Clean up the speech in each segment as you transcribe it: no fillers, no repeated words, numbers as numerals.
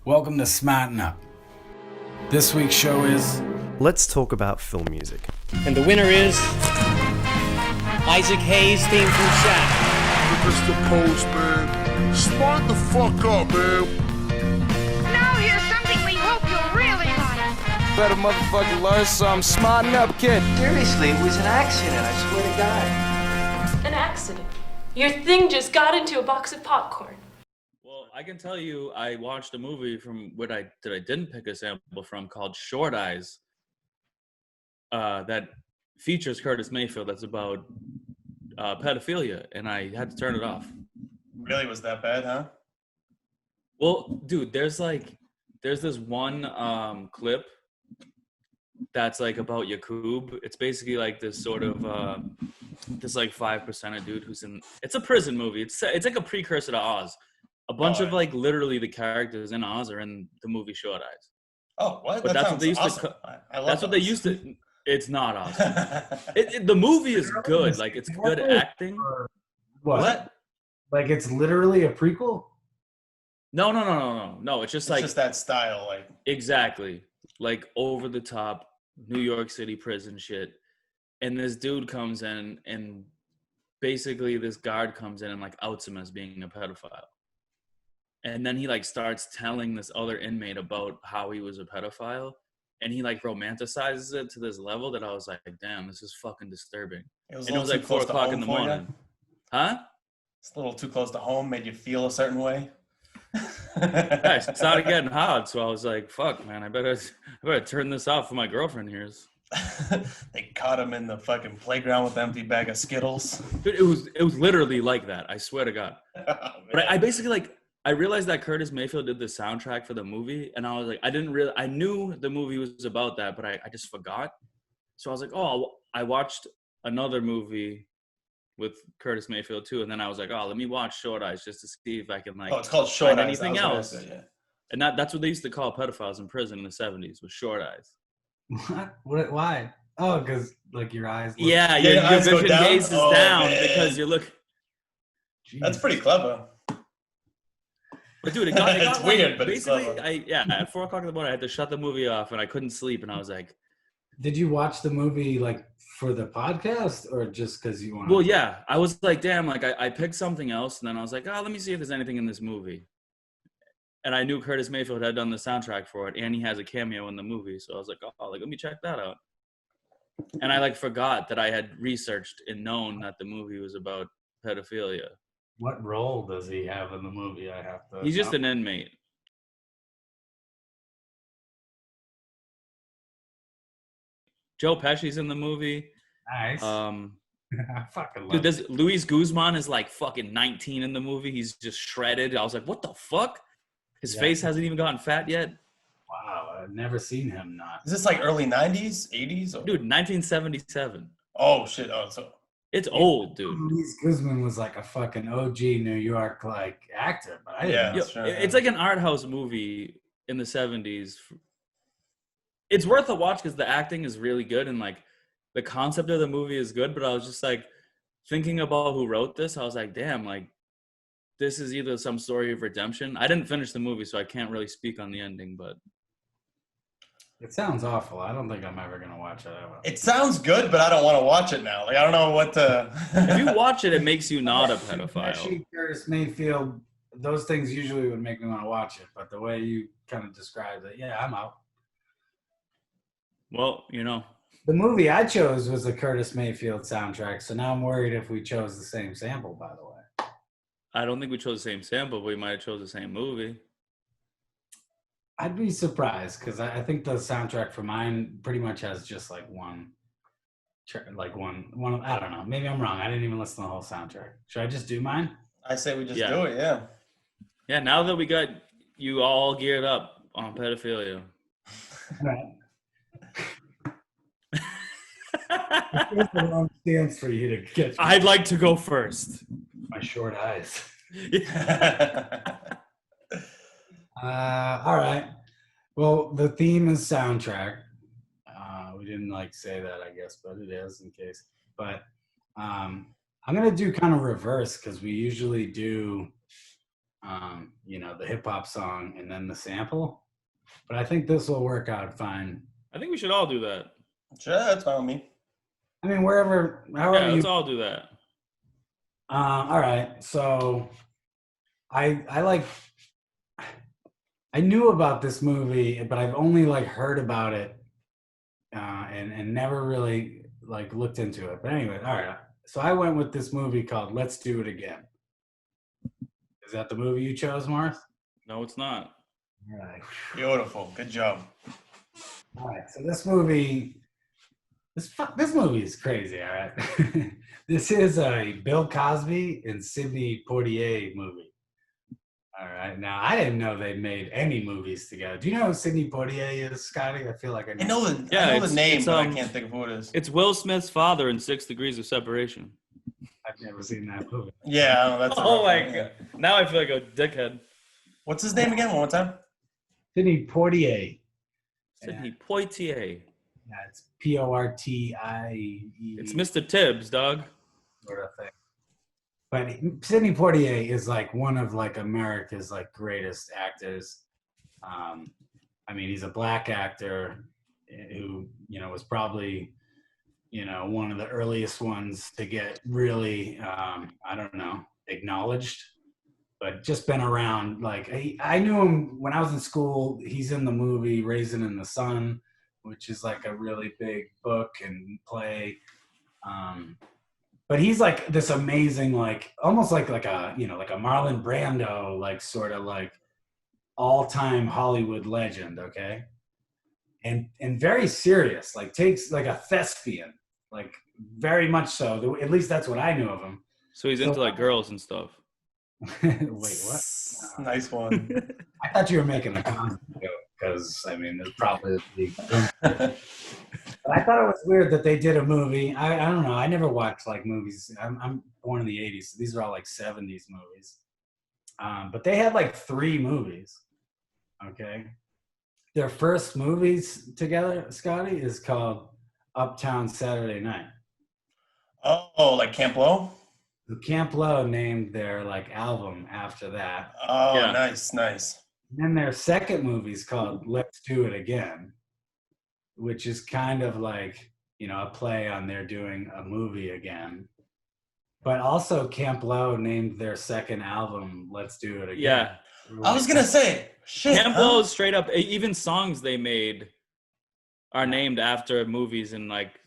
Welcome to Smarten Up. This week's show is... Let's talk about film music. And the winner is Isaac Hayes' theme from Shaq. Mr. Post, man. Smart the fuck up, man. Now here's something we hope you'll really like. Better motherfucking learn some. Smarten up, kid. Seriously, it was an accident, I swear to God. An accident. Your thing just got into a box of popcorn. Well, I can tell you, I watched a movie from what I didn't pick a sample from called Short Eyes. That features Curtis Mayfield. That's about pedophilia, and I had to turn it off. Really, was that bad, huh? Well, dude, there's this one clip that's like about Yakub. It's basically like this sort of this like 5% dude who's in. It's a prison movie. It's like a precursor to Oz. A bunch of like literally the characters in Oz are in the movie Short Eyes. Oh, what? But that's what they used awesome. to. That's what they used to. It's not awesome. The movie is good. Like it's good acting. What? Like it's literally a prequel? No. It's just like just that style, like exactly like over the top New York City prison shit. And this dude comes in, and basically this guard comes in and like outs him as being a pedophile. And then he like starts telling this other inmate about how he was a pedophile, and he like romanticizes it to this level that I was like, damn, this is fucking disturbing. it was like 4 o'clock in the morning. Huh? It's a little too close to home, made you feel a certain way. Yeah, it started getting hot, so I was like, fuck, man, I better turn this off for my girlfriend hears. They caught him in the fucking playground with an empty bag of Skittles. Dude, it was literally like that. I swear to God. Oh, but I basically like, I realized that Curtis Mayfield did the soundtrack for the movie, and I was like, I knew the movie was about that, but I just forgot. So I was like, oh, I watched another movie with Curtis Mayfield too, and then I was like, oh, let me watch Short Eyes just to see if I can like. Oh, it's called Short find Eyes. anything else. Say, yeah. And that's what they used to call pedophiles in prison in the 70s, was short eyes. What? Why? Oh, because like your eyes. Yeah, your your eyes go vision down? gaze is Oh, down man. because you look. Jeez. That's pretty clever. But dude, it got It's like, weird, but it's basically, clever. at 4 o'clock in the morning, I had to shut the movie off, and I couldn't sleep, and I was like, Did you watch the movie like for the podcast or just because you want? well, yeah, I was like, damn, like I picked something else, and then I was like, oh, let me see if there's anything in this movie. And I knew Curtis Mayfield had done the soundtrack for it, and he has a cameo in the movie, so I was like, oh, like let me check that out. And I like forgot that I had researched and known that the movie was about pedophilia. What role does he have in the movie? I have to. He's just an inmate. Joe Pesci's in the movie. Nice. I fucking love. Dude, this Luis Guzman is like fucking 19 in the movie. He's just shredded. I was like, what the fuck? His face hasn't even gotten fat yet. Wow, I've never seen him not. Is this like early 90s, 80s? Or? Dude, 1977. Oh, shit. Oh, so. It's old, dude. Luis Guzman was like a fucking OG New York like actor, but I didn't know. Sure. It's like an art house movie in the 70s. It's worth a watch because the acting is really good and like the concept of the movie is good, but I was just like thinking about who wrote this. I was like, damn, like this is either some story of redemption. I didn't finish the movie, so I can't really speak on the ending, but It sounds awful. I don't think I'm ever gonna watch it ever. It sounds good, but I don't want to watch it now. Like, I don't know what to... if you watch it, it makes you not a pedophile. Actually, Curtis Mayfield, those things usually would make me want to watch it, but the way you kind of described it, yeah, I'm out. Well, you know. The movie I chose was the Curtis Mayfield soundtrack, so now I'm worried if we chose the same sample, by the way. I don't think we chose the same sample, but we might have chose the same movie. I'd be surprised because I think the soundtrack for mine pretty much has just like one. I don't know. Maybe I'm wrong. I didn't even listen to the whole soundtrack. Should I just do mine? I say we just do it, yeah. Yeah, now that we got you all geared up on pedophilia. Right. Here's the wrong stance for you to get. I'd like to go first. My short eyes. All right. Well, the theme is soundtrack. We didn't say that, I guess, but it is in case. But I'm gonna do kind of reverse because we usually do the hip hop song and then the sample. But I think this will work out fine. I think we should all do that. Sure, that's fine with me. I mean, however Yeah, you. let's all do that. All right, so I knew about this movie, but I've only like heard about it and never really like looked into it. But anyway, all right. So I went with this movie called Let's Do It Again. Is that the movie you chose, Marth? No, it's not. All right. Beautiful. Good job. All right. So this movie is crazy. All right. This is a Bill Cosby and Sidney Poitier movie. All right. Now I didn't know they made any movies together. Do you know who Sidney Poitier is, Scotty? I feel like I know. I know the name, but I can't think of who it is. It's Will Smith's father in 6 Degrees of Separation. I've never seen that movie. Yeah, that's. Oh my god! Now I feel like a dickhead. What's his name again? One more time. Sidney Poitier. Sidney Poitier. Yeah, it's Portie. It's Mr. Tibbs, dog. Sort of thing. But Sidney Poitier is like one of like America's like greatest actors. I mean, he's a black actor who was probably one of the earliest ones to get really acknowledged, but just been around. Like I knew him when I was in school. He's in the movie Raisin in the Sun, which is like a really big book and play. But he's like this amazing, like almost like a like a Marlon Brando, like sort of like all-time Hollywood legend, okay? And very serious, like takes like a thespian, like very much so. At least that's what I knew of him. So he's into like girls and stuff. Wait, what? Nice one. I thought you were making a comment joke because I mean, it's probably. But I thought it was weird that they did a movie. I don't know. I never watched like movies. I'm born in the '80s, so these are all like '70s movies. But they had like 3 movies. Okay, their first movies together, Scotty, is called Uptown Saturday Night. Oh, like Camp Lo? Camp Lo named their like album after that. Oh, Yeah. Nice. And then their second movie is called Let's Do It Again, which is kind of like, a play on they're doing a movie again. But also Camp Lo named their second album Let's Do It Again. Yeah. I was gonna say, shit. Camp Lo is straight up. Even songs they made are named after movies and like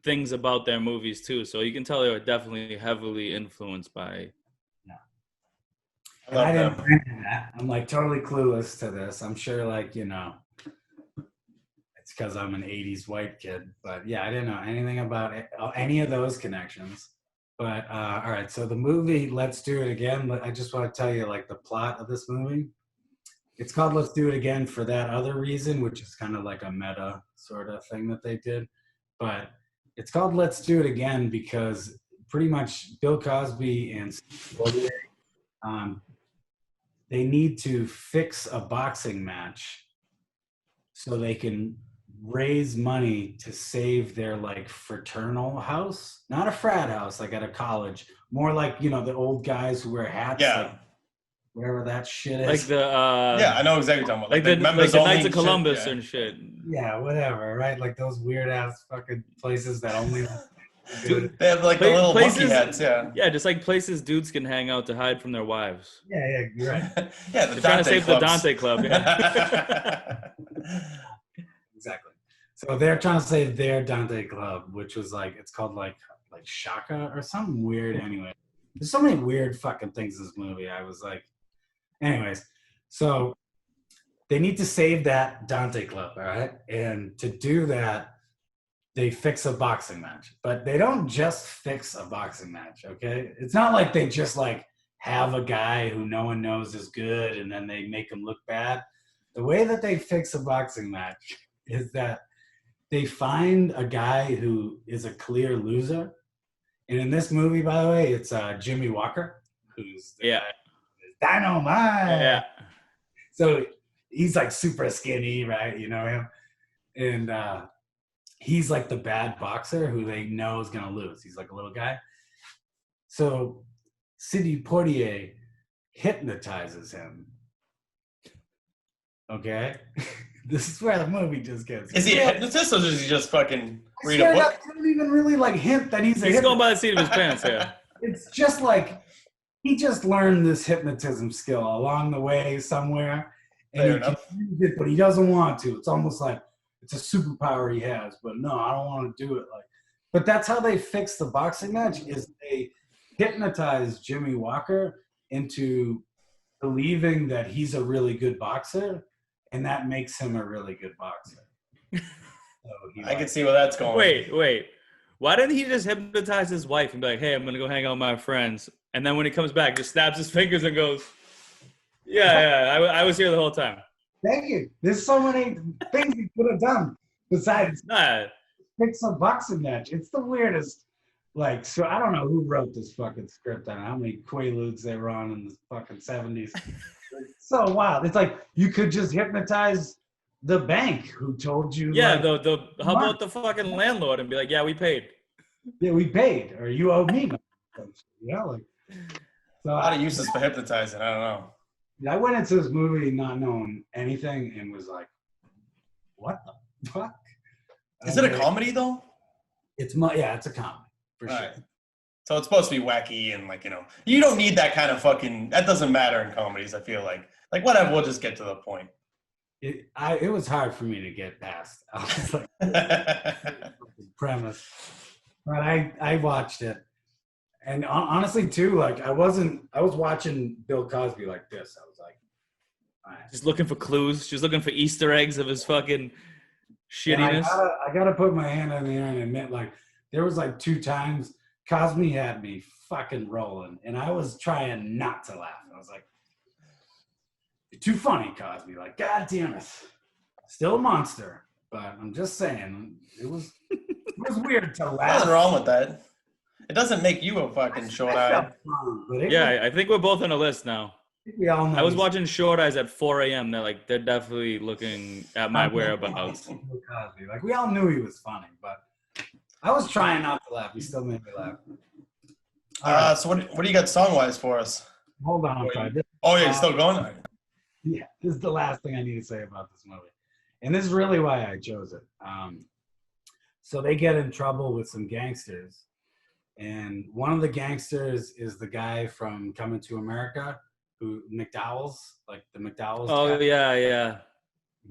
things about their movies too. So you can tell they were definitely heavily influenced by. I I love didn't them. mention that. I'm like totally clueless to this. I'm sure like, it's because I'm an 80s white kid. But yeah, I didn't know anything about any of those connections. But all right, so the movie Let's Do It Again, I just want to tell you like the plot of this movie. It's called Let's Do It Again for that other reason, which is kind of like a meta sort of thing that they did. But it's called Let's Do It Again because pretty much Bill Cosby and they need to fix a boxing match so they can raise money to save their like fraternal house, not a frat house like at a college, more like the old guys who wear hats, Yeah. like wherever that shit is, Like the Yeah, I know exactly what you're talking about. like the members Knights only of Columbus shit, and shit. yeah, whatever, right? Like those weird ass fucking places that only yeah. They have like the little monkey hats, yeah. Yeah, just like places dudes can hang out to hide from their wives. yeah, you're right. Yeah, the They're trying to save clubs. the Dante Club. Yeah. Exactly. So they're trying to save their Dante Club, which was like, it's called like Shaka or something weird. Anyway, there's so many weird fucking things in this movie. I was like, anyways, so they need to save that Dante Club, all right? And to do that, they fix a boxing match. But they don't just fix a boxing match, okay? It's not like they just like have a guy who no one knows is good and then they make him look bad. The way that they fix a boxing match is that they find a guy who is a clear loser. And in this movie, by the way, it's Jimmy Walker, who's the guy, Dynamite. Yeah. So he's like super skinny, right? You know him? And he's like the bad boxer who they know is going to lose. He's like a little guy. So Sidney Poitier hypnotizes him. Okay? This is where the movie just gets. Is he a hypnotist or does he just fucking read a Straight book? up, they don't even really like hint that he's a He's going hypnotist. by the seat of his pants, yeah. It's just like he just learned this hypnotism skill along the way somewhere, and Fair he enough. can use it, but he doesn't want to. It's almost like it's a superpower he has, but no, I don't want to do it. Like, but that's how they fix the boxing match: is they hypnotize Jimmy Walker into believing that he's a really good boxer, and that makes him a really good boxer. So I can see where that's going. Wait. Why didn't he just hypnotize his wife and be like, hey, I'm going to go hang out with my friends? And then when he comes back, just snaps his fingers and goes, yeah, I was here the whole time. Thank you. There's so many things he could have done besides Nah, fix a boxing match. It's the weirdest. Like, so I don't know who wrote this fucking script. I don't know how many Quaaludes they were on in the fucking 70s. It's so wild. It's like you could just hypnotize the bank who told you. yeah, like, how about the fucking landlord and be like, yeah, we paid. yeah, we paid, or you owe me. Yeah, like. So A lot of uses for hypnotizing. I don't know. I went into this movie not knowing anything and was like, "What the fuck?" Is it a comedy though? It's it's a comedy for All sure. right. So it's supposed to be wacky and like, you don't need that kind of fucking, that doesn't matter in comedies, I feel like. Like whatever, we'll just get to the point. It was hard for me to get past. I was like, premise, but I watched it, and honestly too, like I was watching Bill Cosby like this. I was like, all right. Just looking for clues. Just looking for Easter eggs of his fucking shittiness. I gotta put my hand on the air and admit, like there was like 2 times Cosby had me fucking rolling, and I was trying not to laugh. I was like, "You're too funny, Cosby." Like, God damn it, still a monster. But I'm just saying, it was weird to laugh. Nothing wrong with that. It doesn't make you a fucking short-eyed. Yeah, I think we're both on a list now. We all know I was he's watching Short Eyes at 4 a.m. They're definitely looking at my whereabouts. Bill Cosby. Like, we all knew he was funny, but I was trying not to laugh. He still made me laugh. All right, So what do you got song-wise for us? hold on, I'm sorry. Oh, yeah, you're still going? Yeah, this is the last thing I need to say about this movie. And this is really why I chose it. So they get in trouble with some gangsters. And one of the gangsters is the guy from Coming to America, who McDowell's, like the McDowell's. Oh, guy. yeah.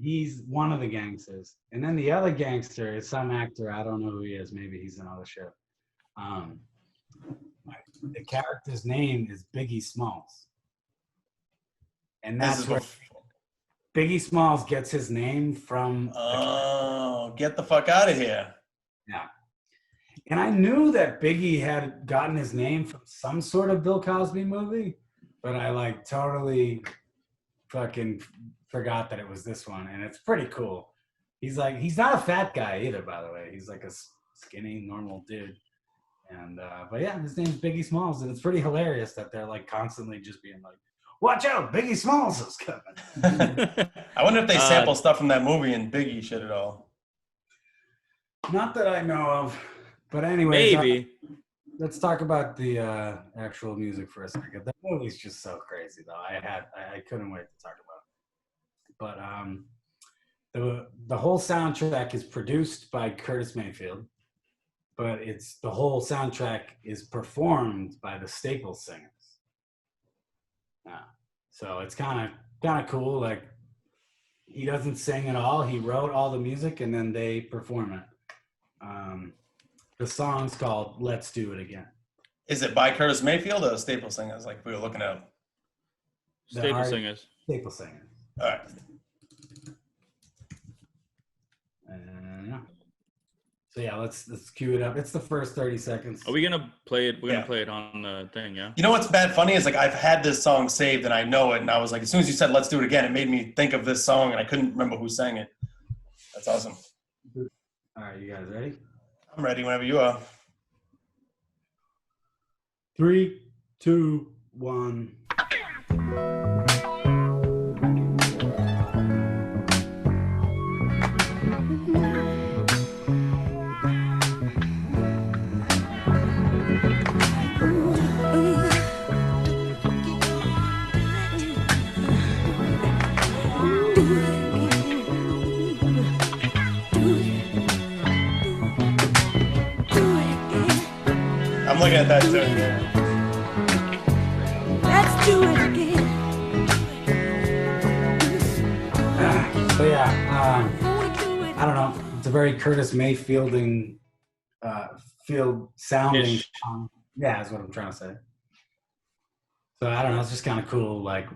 He's one of the gangsters. And then the other gangster is some actor. I don't know who he is. Maybe he's in other shit. The character's name is Biggie Smalls. And that's where Biggie Smalls gets his name from. Oh, get the fuck out of here. Yeah. And I knew that Biggie had gotten his name from some sort of Bill Cosby movie, but I like totally fucking forgot that it was this one. And it's pretty cool. He's not a fat guy either, by the way. He's like a skinny, normal dude. And, but yeah, his name's Biggie Smalls. And it's pretty hilarious that they're like constantly just being like, watch out, Biggie Smalls is coming. I wonder if they sample stuff from that movie and Biggie shit at all. Not that I know of. But anyway, Maybe. Let's talk about the actual music for a second. The movie's just so crazy, though. I couldn't wait to talk about it. But the whole soundtrack is produced by Curtis Mayfield, but the whole soundtrack is performed by the Staples Singers. So it's kind of cool. Like, he doesn't sing at all. He wrote all the music, and then they perform it. The song's called "Let's Do It Again." Is it by Curtis Mayfield or Staple Singers? Like we were looking at. Staple Singers. Staple Singers. All right. Yeah. So yeah, let's cue it up. It's the first 30 seconds. Are we gonna play it? We're gonna play it on the thing, yeah. You know what's bad funny is like I've had this song saved and I know it, and I was like, as soon as you said "Let's Do It Again," it made me think of this song, and I couldn't remember who sang it. That's awesome. All right, you guys ready? I'm ready whenever you are. 3, 2, 1. I'm looking at that too. Yeah. Let's do it again. So yeah, I don't know. It's a very Curtis Mayfielding, field sounding Ish. song. Yeah, is what I'm trying to say. So I don't know. It's just kind of cool. Like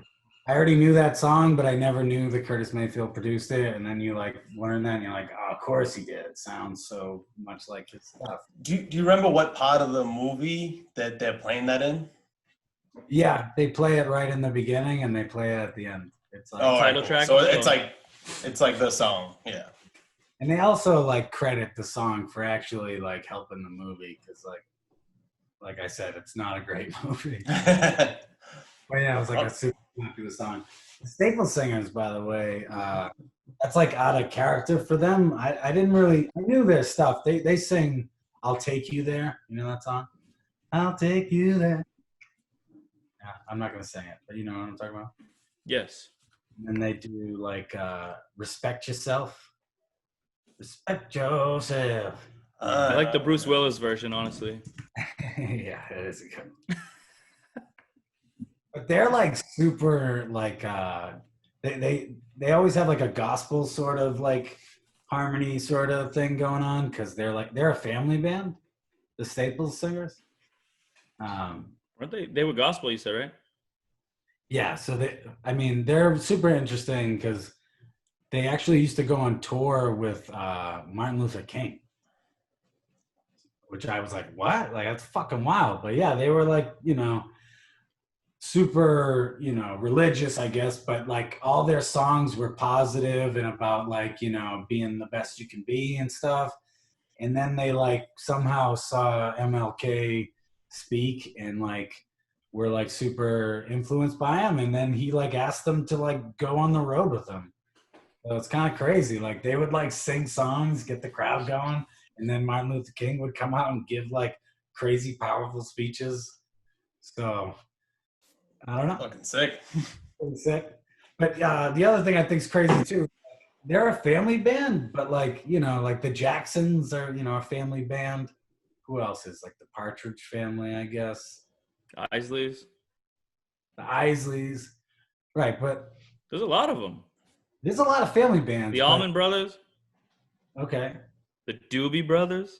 I already knew that song, but I never knew that Curtis Mayfield produced it. And then you like learn that, and you're like, oh, of course he did. It sounds so much like his stuff. Do you remember what part of the movie that they're playing that in? Yeah, they play it right in the beginning, and they play it at the end. It's like, Oh, Title right, track? So it's like the song. Yeah. and they also like credit the song for actually like helping the movie because like I said, it's not a great movie. But yeah, I was like, I super happy with the song. The Staple Singers, by the way, that's like out of character for them. I didn't really, I knew their stuff. They sing "I'll Take You There." You know that song? I'll take you there. Yeah, I'm not gonna sing it, but you know what I'm talking about. Yes. And they do like "Respect Yourself." Respect yourself. I like the Bruce Willis version, honestly. Yeah, it is a good one. But they're like super like they always have like a gospel sort of like harmony sort of thing going on because they're a family band, the Staples Singers. Weren't they? They were gospel, you said, right? Yeah, so they're super interesting because they actually used to go on tour with Martin Luther King, which I was like, what? Like that's fucking wild. But yeah, they were like, super, religious, I guess, but like all their songs were positive and about like, being the best you can be and stuff. And then they like somehow saw MLK speak and like were like super influenced by him. And then he like asked them to like go on the road with him. So it's kind of crazy. Like they would like sing songs, get the crowd going. And then Martin Luther King would come out and give like crazy, powerful speeches. So I don't know. Fucking sick. Pretty sick. But the other thing I think is crazy too, they're a family band, but like, like the Jacksons are, a family band. Who else is like the Partridge Family, I guess? Isleys. The Isleys. Right, but There's a lot of them. there's a lot of family bands. The but- Allman Brothers. Okay. The Doobie Brothers.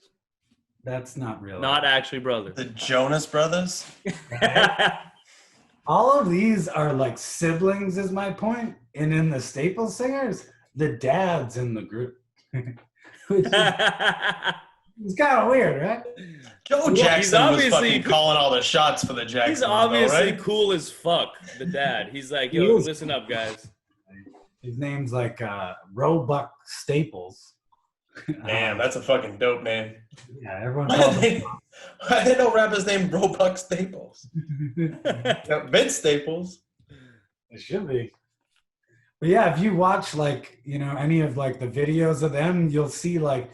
That's not real. Not actually brothers. The Jonas Brothers. All of these are like siblings is my point. And in the Staples Singers, the dad's in the group. Which is it's kind of weird, right? Joe He's Jackson was obviously- fucking calling all the shots for the Jacksons. He's obviously right? cool as fuck, the dad. He's like, He yo, is. listen up, guys. His name's like Roebuck Staples. Damn, that's a fucking dope name. Yeah, everyone Why calls didn't him. they know rappers named Roebuck Staples? Vince Staples. It should be. But yeah, if you watch like, any of like the videos of them, you'll see like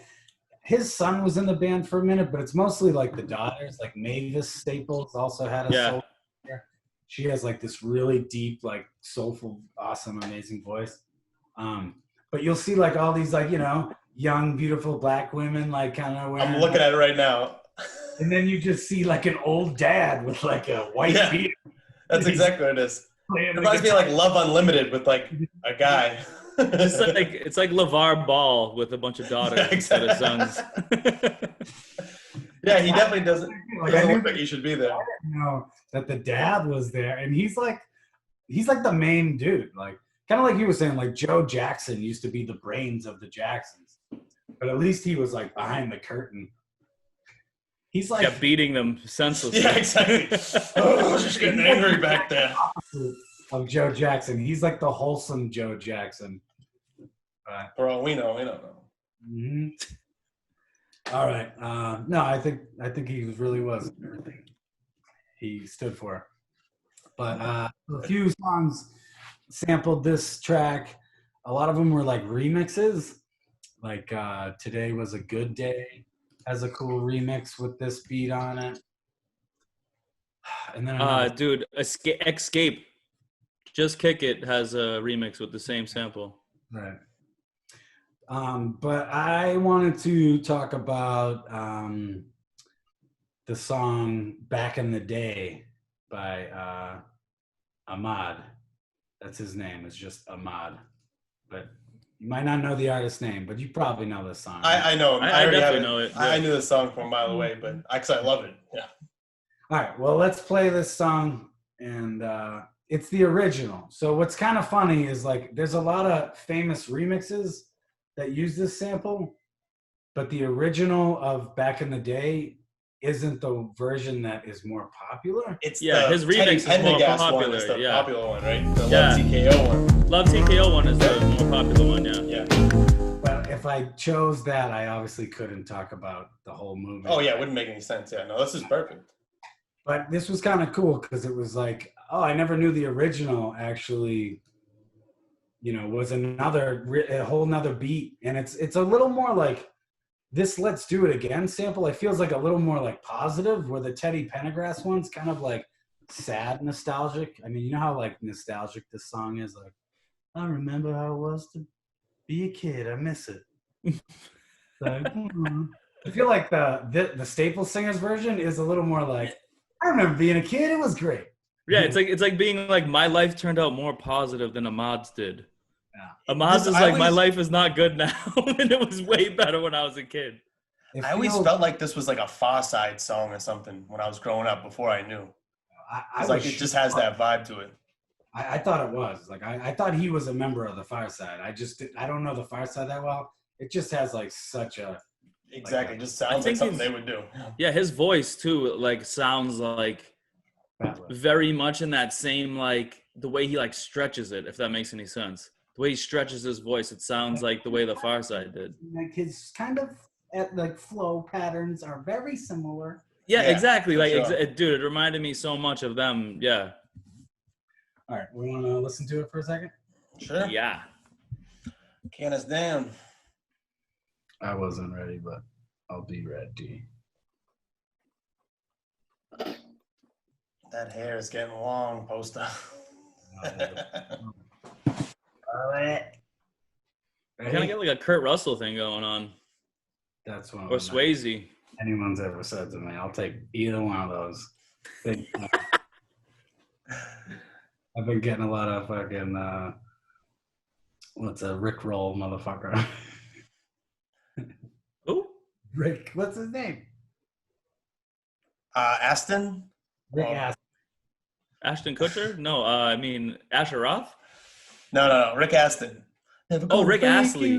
his son was in the band for a minute, but it's mostly like the daughters, like Mavis Staples also had a Yeah. soul singer. She has like this really deep, like soulful, awesome, amazing voice. But you'll see like all these like, young, beautiful black women like kind of wearing. I'm looking at it right now. And then you just see like an old dad with like a white Yeah. beard. That's exactly what it is. playing It the reminds me of guitar. like Love Unlimited with like a guy. It's like LeVar Ball with a bunch of daughters Yeah, instead of exactly. sons. Yeah, he definitely doesn't, Like, doesn't I look knew like he should be there. that the dad was there, and he's like the main dude. Like kind of like you were saying, like Joe Jackson used to be the brains of the Jacksons, but at least he was like behind the curtain. He's like Yeah, beating them senselessly. Yeah, exactly. Oh, I was just getting angry back there. of Joe Jackson. He's like the wholesome Joe Jackson. For all we know, we don't know. Mhm. All right. No, I think he really was everything he stood for. But a few songs sampled this track. A lot of them were like remixes. Like Today Was a Good Day has a cool remix with this beat on it. And then another- Dude, Escape. Just Kick It has a remix with the same sample. Right. But I wanted to talk about the song "Back in the Day" by Ahmad. That's his name. It's just Ahmad. But you might not know the artist's name, but you probably know this song. I know him. I already definitely have know it, I yeah. knew the song from a mile away, but actually I love it. Yeah. All right. Well, let's play this song, and it's the original. So what's kind of funny is like there's a lot of famous remixes that use this sample, but the original of Back in the Day isn't the version that is more popular. It's Yeah, the his Teddy remix is more Pendergast popular, one is the yeah. popular one, right? The Yeah. Love TKO one. Love TKO one is the more popular one, yeah. Yeah. But if I chose that, I obviously couldn't talk about the whole movie. Oh yeah, it wouldn't make any sense. Yeah, no, this is perfect. But this was kind of cool because it was like, oh, I never knew the original actually, was a whole nother beat. And it's a little more like this "Let's Do It Again" sample. It feels like a little more like positive, where the Teddy Pendergrass one's kind of like sad, nostalgic. I mean, you know how like nostalgic this song is? Like, I remember how it was to be a kid. I miss it. Like, I feel like the Staples Singers version is a little more like, I remember being a kid. It was great. Yeah, it's like being like, my life turned out more positive than Ahmad's did. Yeah. Ahmad's is like, my life is not good now, and it was way better when I was a kid. I always felt like this was like a Far Side song or something when I was growing up before I knew. I Like it just has that vibe to it. I thought it was like I thought he was a member of the Fireside. I don't know the Fireside that well. It just has like such a Exactly, like, just sounds like something they would do. Yeah, his voice too, like sounds like very much in that same like the way he like stretches it, if that makes any sense. The way he stretches his voice, it sounds like the way the Fireside did. Like his kind of like flow patterns are very similar. Yeah, exactly. Like, sure. dude, it reminded me so much of them. Yeah. All right, we want to listen to it for a second. Sure. Yeah. Can us down. I wasn't ready, but I'll be ready. That hair is getting long, Poster. All right. I kind of get like a Kurt Russell thing going on. That's one. Or Swayze. Anyone's ever said to me, I'll take either one of those. I've been getting a lot of fucking what's a Rick Roll motherfucker. Who? Rick, what's his name? Aston? Rick Aston. Ashton Kutcher? No, I mean Asher Roth? No. Rick Aston. Oh, Rick Astley.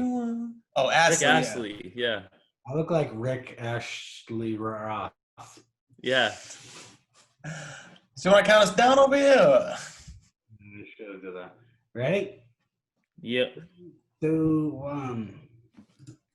Oh, Astley. Rick Astley, yeah. I look like Rick Ashley Roth. Yeah. So you want to count us down over here? I should do that. Ready? Yep. 2, 1.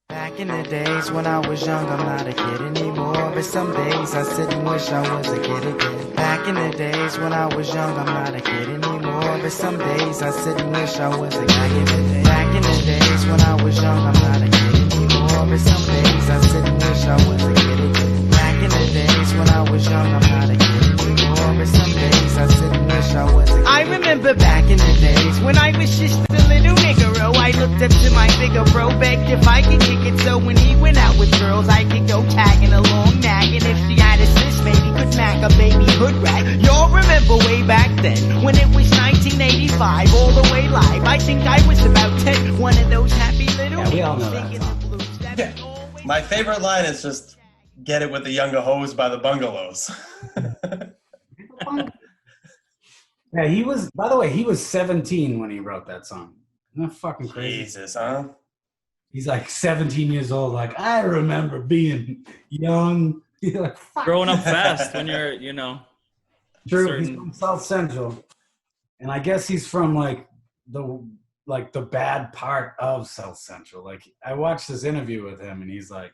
Back in the days when I was young, I'm not a kid anymore. But some days I sit and wish I was a kid again. Back in the days when I was young, I'm not a kid anymore. But some days I sit and wish I was a kid. Back in the days when I was young, I'm not a kid anymore. But some days I sit and wish I was a kid again. Back in the days when I was young, I'm not a kid anymore. But some days I sit and wish I was a kid. I remember back in the days when I was just a little niggero. I looked up to my bigger bro, begged if I could kick it. So when he went out with girls, I could go tagging along, nagging. If she had a sis, maybe could mack a baby hood rag. Y'all remember way back then when it was 1985, all the way live. I think I was about 10, one of those happy little Yeah, we all know singing that the blues. That's always My favorite line is just "Get it with the younger hoes by the bungalows." Yeah, he was, by the way, he was 17 when he wrote that song. Isn't that fucking crazy? Jesus, huh? He's like 17 years old. Like, I remember being young. He's like, fuck. Growing up fast when you're, you know. True. He's from South Central. And I guess he's from like the bad part of South Central. Like, I watched this interview with him and he's like,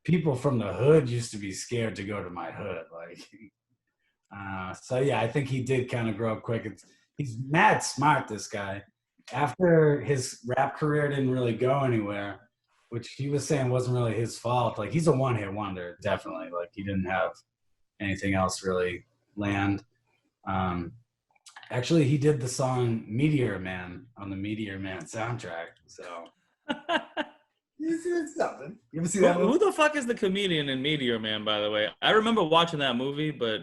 people from the hood used to be scared to go to my hood. Like, so yeah, I think he did kind of grow up quick. He's mad smart, this guy. After his rap career didn't really go anywhere, which he was saying wasn't really his fault. Like, he's a one-hit wonder, definitely. Like, he didn't have anything else really land. Actually, he did the song Meteor Man on the Meteor Man soundtrack. So it's something. You ever see that movie? Who the fuck is the comedian in Meteor Man, by the way? I remember watching that movie, but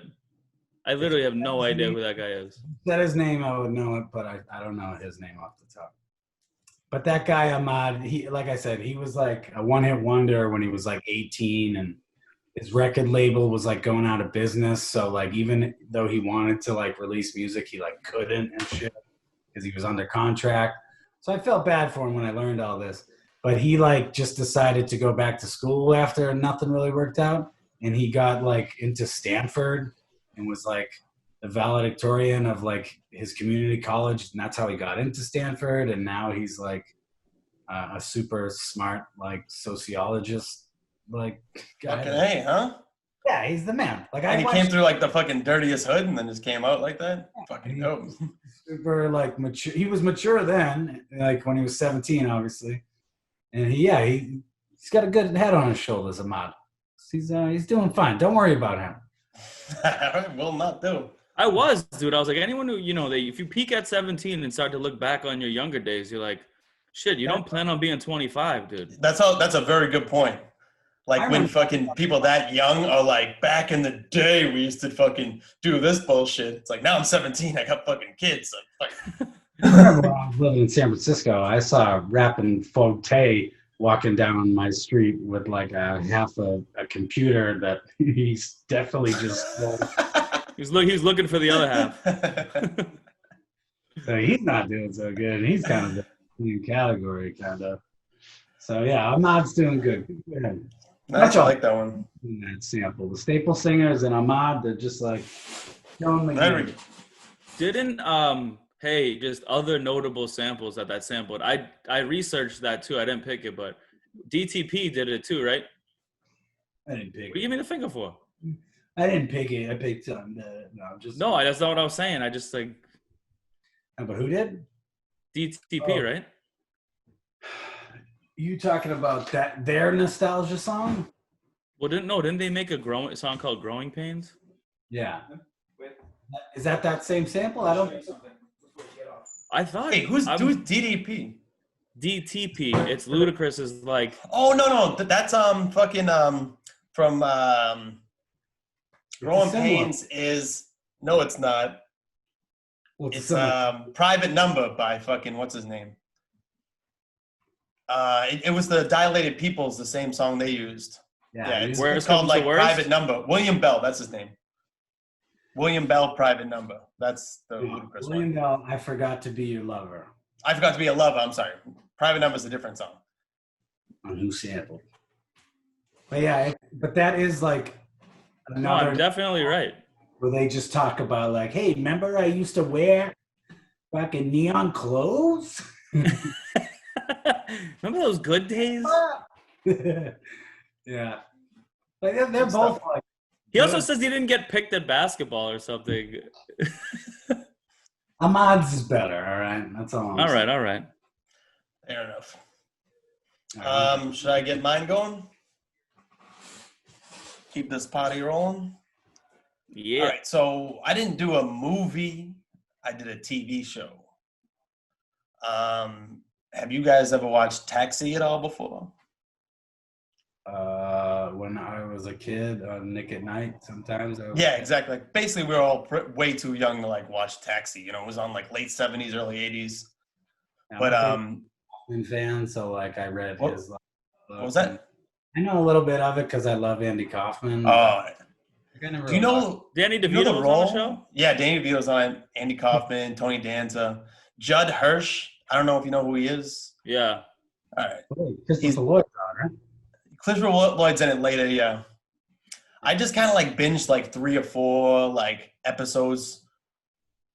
I literally have no idea who that guy is. Said his name, I would know it, but I don't know his name off the top. But that guy Ahmad, he, like I said, he was like a one-hit wonder when he was like 18, and his record label was like going out of business. So like even though he wanted to like release music, he like couldn't and shit because he was under contract. So I felt bad for him when I learned all this. But he like just decided to go back to school after nothing really worked out, and he got like into Stanford and was like the valedictorian of like his community college, and that's how he got into Stanford. And now he's like a super smart like sociologist like guy. Fucking A, huh? Yeah, he's the man. Like And he came through like the fucking dirtiest hood and then just came out like that. Fucking dope. Super like mature. He was mature then, like when he was 17, obviously. And he's got a good head on his shoulders, Ahmad. He's doing fine. Don't worry about him. I will not do. I was, dude. I was like, anyone who, if you peak at 17 and start to look back on your younger days, you're like, shit, you don't plan on being 25, dude. That's a very good point. Like when fucking people that young are like, back in the day, we used to fucking do this bullshit. It's like, now I'm 17, I got fucking kids. Like, I remember when I was living in San Francisco, I saw a rapping Forte walking down my street with like half a computer that he's definitely just He's looking for the other half. So he's not doing so good. He's kind of the new category, kind of. So yeah, Ahmad's doing good. Nice, I like that one. That sample, the Staple Singers and Ahmad, they're just like showing the game. Didn't hey, just other notable samples that sampled. I researched that too. I didn't pick it, but DTP did it too, right? I didn't pick it. What do you give me the finger for? I didn't pick it. I picked no, just no. That's not what I was saying. I just like. But who did? DTP, right? You talking about their nostalgia song? Well, didn't they make a song called "Growing Pains"? Yeah. Is that same sample? I don't. I thought. Hey, who's DDP? DTP. It's Ludacris's like. Oh no, that's fucking from Growing Pains is no, it's not. It's Private Number by fucking what's his name? It was the Dilated Peoples, the same song they used. Yeah, it's called like Private Number. William Bell, that's his name. William Bell, Private Number. That's the Ludacris one. William Bell, I Forgot to Be Your Lover. I Forgot to Be a Lover, I'm sorry. Private Number is a different song. On who sampled. But yeah, but that is like another. No, I'm definitely right. Where they just talk about like, hey, remember I used to wear fucking neon clothes? Remember those good days? Yeah. Like they're both like. He also says he didn't get picked at basketball or something. Ahmad's is better, all right? That's all I'm saying. All right. Fair enough. Should I get mine going? Keep this party rolling? Yeah. All right, so I didn't do a movie. I did a TV show. Have you guys ever watched Taxi at all before? When I was a kid on Nick at Night, sometimes. Yeah, exactly. Like, basically, we were all way too young to like watch Taxi. You know, it was on like late 70s, early 80s. But I'm a fan, so like I read his. What was that? I know a little bit of it because I love Andy Kaufman. Oh. Do you know Danny DeVito was on the show? Yeah, Danny DeVito's on it. Andy Kaufman, Tony Danza, Judd Hirsch. I don't know if you know who he is. Yeah. All right. Christopher Lloyd's on, right? Christopher Lloyd's in it later, yeah. I just kind of like binged like 3 or 4 like episodes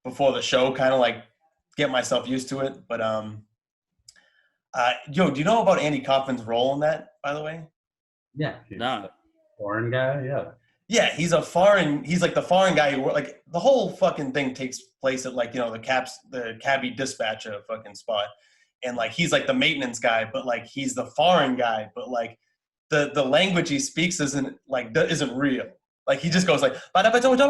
before the show, kind of like get myself used to it. But do you know about Andy Kaufman's role in that, by the way? Yeah. Nah. Foreign guy, yeah. Yeah, he's like the foreign guy who like the whole fucking thing takes place at like, you know, the cabbie dispatcher fucking spot. And like he's like the maintenance guy, but like he's the foreign guy, but like the language he speaks isn't real. Like he just goes like, like, you know what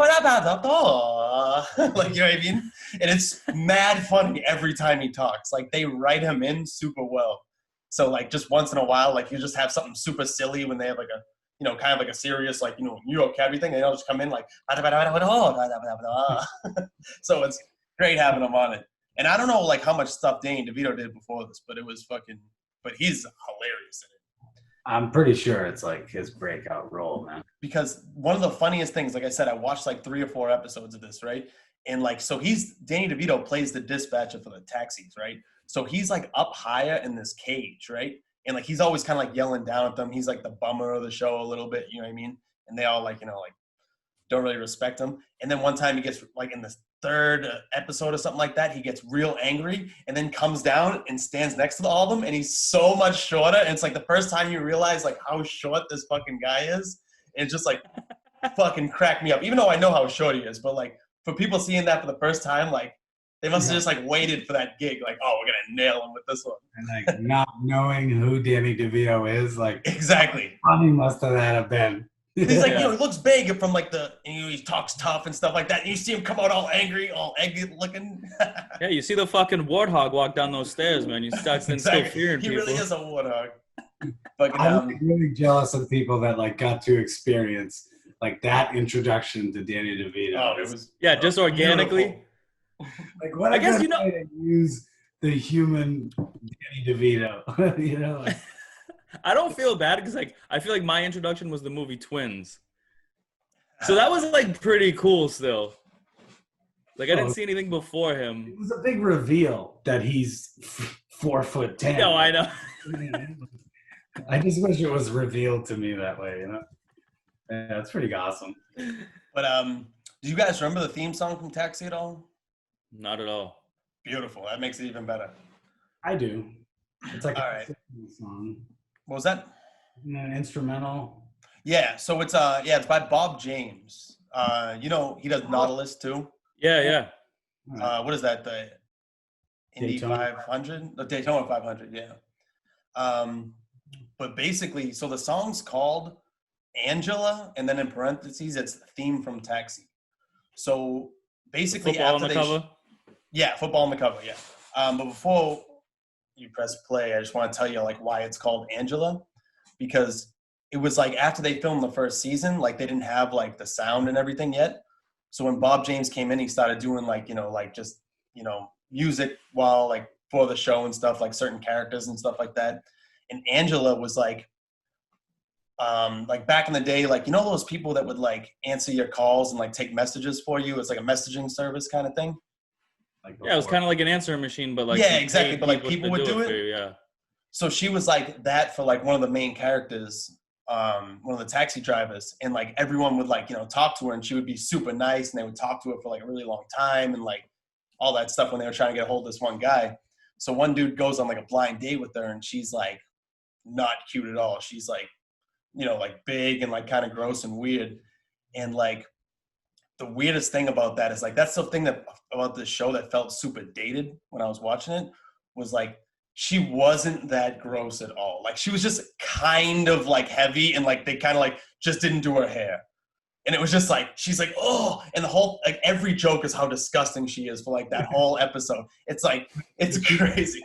I mean? And it's mad funny every time he talks. Like they write him in super well. So like just once in a while, like you just have something super silly when they have like a, you know, kind of like a serious, like, you know, New York Academy thing. And they'll just come in like, so it's great having him on it. And I don't know like how much stuff Danny DeVito did before this, but it was fucking, but he's hilarious in it. I'm pretty sure it's like his breakout role, man. Because one of the funniest things, like I said, I watched like 3 or 4 episodes of this, right? And like, so Danny DeVito plays the dispatcher for the taxis, right? So he's like up higher in this cage, right? And like, he's always kind of like yelling down at them. He's like the bummer of the show a little bit, you know what I mean? And they all like, you know, like don't really respect him. And then one time he gets like in this 3rd episode or something like that, he gets real angry and then comes down and stands next to all of them. And he's so much shorter. And it's like the first time you realize like how short this fucking guy is. And it's just like fucking cracked me up, even though I know how short he is. But like for people seeing that for the first time, like they must have just like waited for that gig. Like, oh, we're going to nail him with this one. And like not knowing who Danny DeVito is, like exactly. How funny must that have been? He's like, you know, he looks big from like you know, he talks tough and stuff like that. And you see him come out all angry, all eggy looking. Yeah, you see the fucking warthog walk down those stairs, man. You start instill fear in people. He really is a warthog. I'm really jealous of people that like got to experience like that introduction to Danny DeVito. Oh, it was just organically. Like what I guess you know to use the human Danny DeVito. You know. Like, I don't feel bad because like I feel like my introduction was the movie Twins, so that was like pretty cool still. Like I didn't see anything before him. It was a big reveal that he's 4'10". No, I know. I just wish it was revealed to me that way. You know, yeah, it's pretty awesome. But do you guys remember the theme song from Taxi at all? Not at all. Beautiful. That makes it even better. I do. It's like all a right. song. What was that? An instrumental. Yeah, so it's it's by Bob James. You know, he does Nautilus too. Yeah. What is that? The Indy Daytona. 500? The Daytona 500, yeah. But basically, so the song's called Angela, and then in parentheses, it's the theme from Taxi. So basically, football on the cover? Yeah, football on the cover, yeah. But before you press play, I just want to tell you like why it's called Angela, because it was like after they filmed the first season, like they didn't have like the sound and everything yet. So when Bob James came in, he started doing like, you know, like just, you know, music while like for the show and stuff, like certain characters and stuff like that. And Angela was like back in the day, like, you know, those people that would like answer your calls and like take messages for you. It's like a messaging service kind of thing. Like yeah, it was kind of like an answering machine, but like yeah, exactly. But like people would do it. You, yeah. So she was like that for like one of the main characters, one of the taxi drivers, and like everyone would like, you know, talk to her, and she would be super nice, and they would talk to her for like a really long time and like all that stuff when they were trying to get a hold of this one guy. So one dude goes on like a blind date with her, and she's like not cute at all. She's like, you know, like big and like kind of gross and weird. And like the weirdest thing about that is like that's the thing that about this show that felt super dated when I was watching it was like she wasn't that gross at all. Like she was just kind of like heavy, and like they kind of like just didn't do her hair. And it was just like, she's like, oh, and the whole, like every joke is how disgusting she is for like that whole episode. It's like, it's crazy.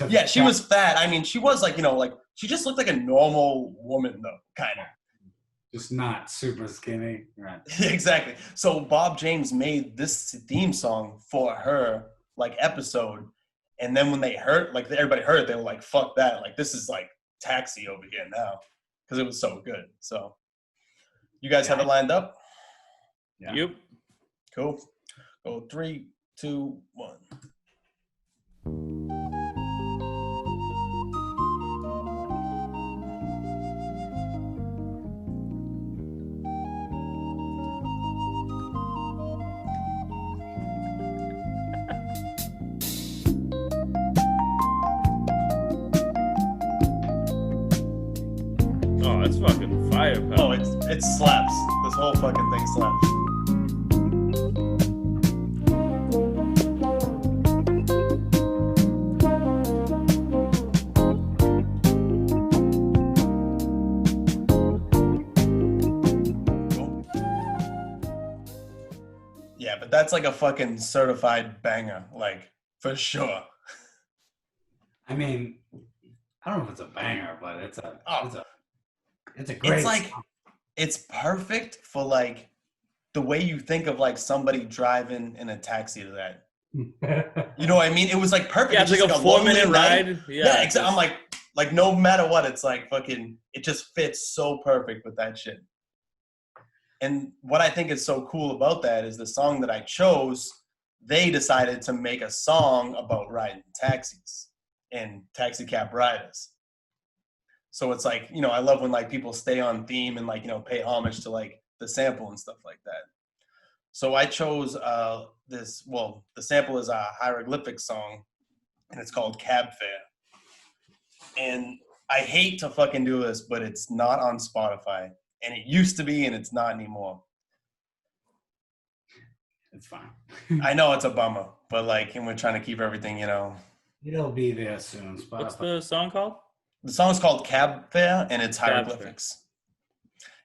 Yeah, she was fat. I mean, she was like, you know, like she just looked like a normal woman though, kind of. Just not super skinny. Right. Exactly. So Bob James made this theme song for her like episode. And then when they heard, like everybody heard it, they were like, fuck that. Like this is like Taxi over here now. Because it was so good. So you guys have it lined up? Yeah. Yep. Cool. Go 3, 2, 1. Oh, that's fucking fire, pal. Oh, it slaps. This whole fucking thing slaps. that's like a fucking certified banger, like for sure. I mean, I don't know if it's a banger, but it's a great. It's like it's perfect for like the way you think of like somebody driving in a taxi to that. You know what I mean? It was like perfect. Yeah, it's like a 4-minute ride. Yeah, exactly. I'm like no matter what, it's like fucking. It just fits so perfect with that shit. And what I think is so cool about that is the song that I chose. They decided to make a song about riding taxis and taxi cab riders. So it's like, you know, I love when like people stay on theme and like, you know, pay homage to like the sample and stuff like that. So I chose the sample is a hieroglyphic song and it's called Cab Fare. And I hate to fucking do this, but it's not on Spotify. And it used to be and it's not anymore. It's fine. I know it's a bummer, but like, and we're trying to keep everything, you know. It'll be there soon. Spotify. What's the song called? The song's called Cab Fare and it's hieroglyphics.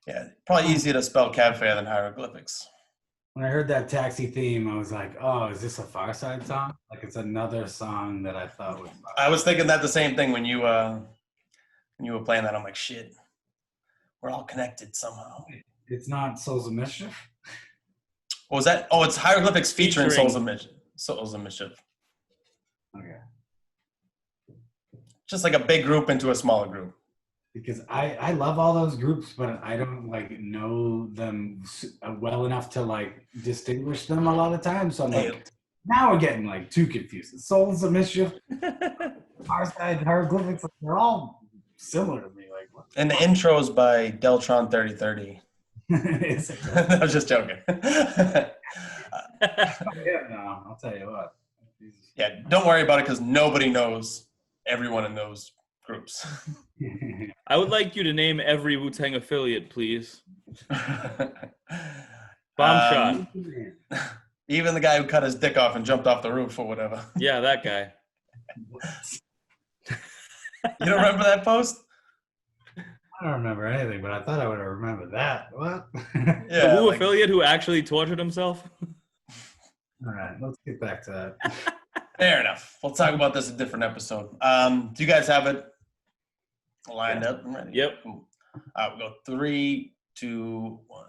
Yeah, probably easier to spell Cab Fare than hieroglyphics. When I heard that taxi theme, I was like, oh, is this a Far Side song? Like it's another song that I thought was. I was thinking that the same thing when you were playing that. I'm like, shit, we're all connected somehow. It's not Souls of Mischief? What was that? Oh, it's hieroglyphics featuring Souls of Mischief. Souls of Mischief. Okay. Just like a big group into a smaller group. Because I love all those groups, but I don't like know them well enough to like distinguish them a lot of times. So I'm like, now we're getting like too confused. Souls of Mischief, Far Side, hieroglyphics, they're all similar to me. Like, what? And the intro's by Deltron 3030. I was just joking. Yeah, no, I'll tell you what. Yeah, don't worry about it because nobody knows everyone in those groups. I would like you to name every Wu-Tang affiliate, please. Bomb shot. Even the guy who cut his dick off and jumped off the roof or whatever. Yeah, that guy. You don't remember that post? I don't remember anything, but I thought I would have remembered that. What? Yeah, the Wu affiliate who actually tortured himself? All right, let's get back to that. Fair enough. We'll talk about this in a different episode. Do you guys have it lined up and ready? Yep. Cool. We'll go 3, 2, 1.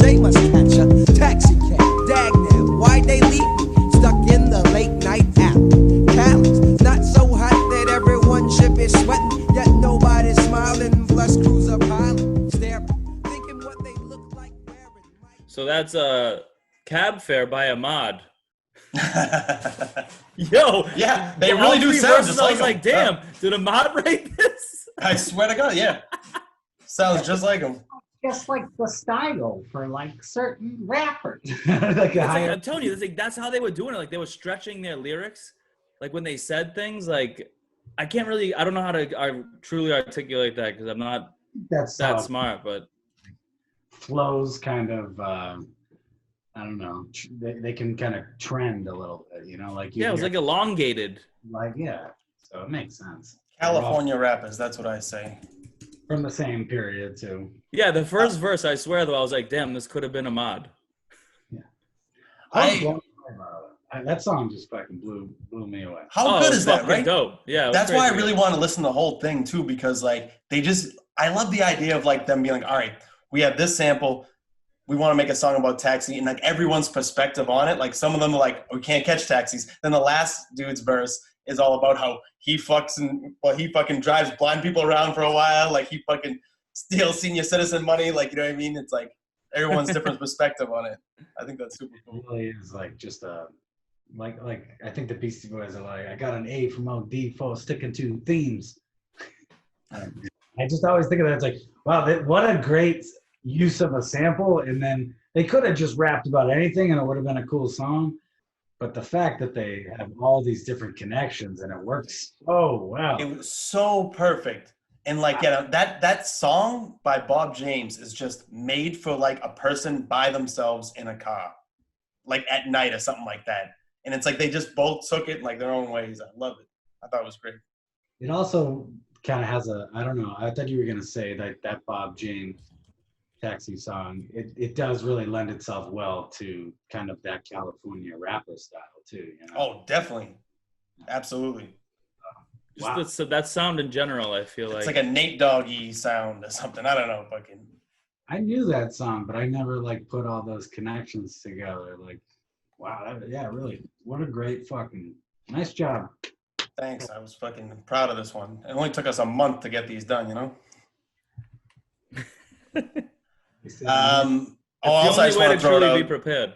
They must catch a taxi cab. Dag them, why they leave me stuck in the late night alley? Callous, not so hot that everyone should be sweating, yet nobody's smiling. Plus cruiser pilot staring, thinking what they look like wearing. So that's a Cab Fare by Ahmad. Yo, yeah, they really do sound just like I was like, damn, did Ahmad write this? I swear to God, yeah. Sounds just like him. Just like the style for like certain rappers. I'm telling you, that's how they were doing it. Like they were stretching their lyrics. Like when they said things, like I don't know how to truly articulate that because I'm not that smart, but flows kind of, I don't know, they can kind of trend a little bit, you know, like it was like elongated. Like, yeah, so it makes sense. California rappers, that's what I say. From the same period too. Yeah, the first verse, I swear though, I was like, damn, this could have been Ahmad. Yeah. That song just fucking blew me away. How good is that, right? Dope. Yeah. That's why I really want to listen to the whole thing too, because like I love the idea of like them being like, all right, we have this sample, we want to make a song about taxi, and like everyone's perspective on it. Like some of them are like, we can't catch taxis. Then the last dude's verse is all about how he fucking drives blind people around for a while. Like he fucking steals senior citizen money. Like, you know what I mean? It's like everyone's different perspective on it. I think that's super cool. It really is like just like I think the Beastie Boys are like, I got an A from OD for sticking to themes. I just always think of that. It's like, wow, what a great use of a sample. And then they could have just rapped about anything and it would have been a cool song. But the fact that they have all these different connections and it works so well. It was so perfect. And like, yeah, that song by Bob James is just made for like a person by themselves in a car, like at night or something like that. And it's like they just both took it in like their own ways. I love it. I thought it was great. It also kind of has I don't know, I thought you were going to say that Bob James Taxi song, it does really lend itself well to kind of that California rapper style too. You know? Oh, definitely. Absolutely. Just that sound in general, I feel It's like a Nate Doggy sound or something. I don't know, fucking. I knew that song, but I never like put all those connections together. Like, wow, really, what a great fucking nice job. Thanks. I was fucking proud of this one. It only took us a month to get these done, you know? Also, I just want to throw it out. Be prepared.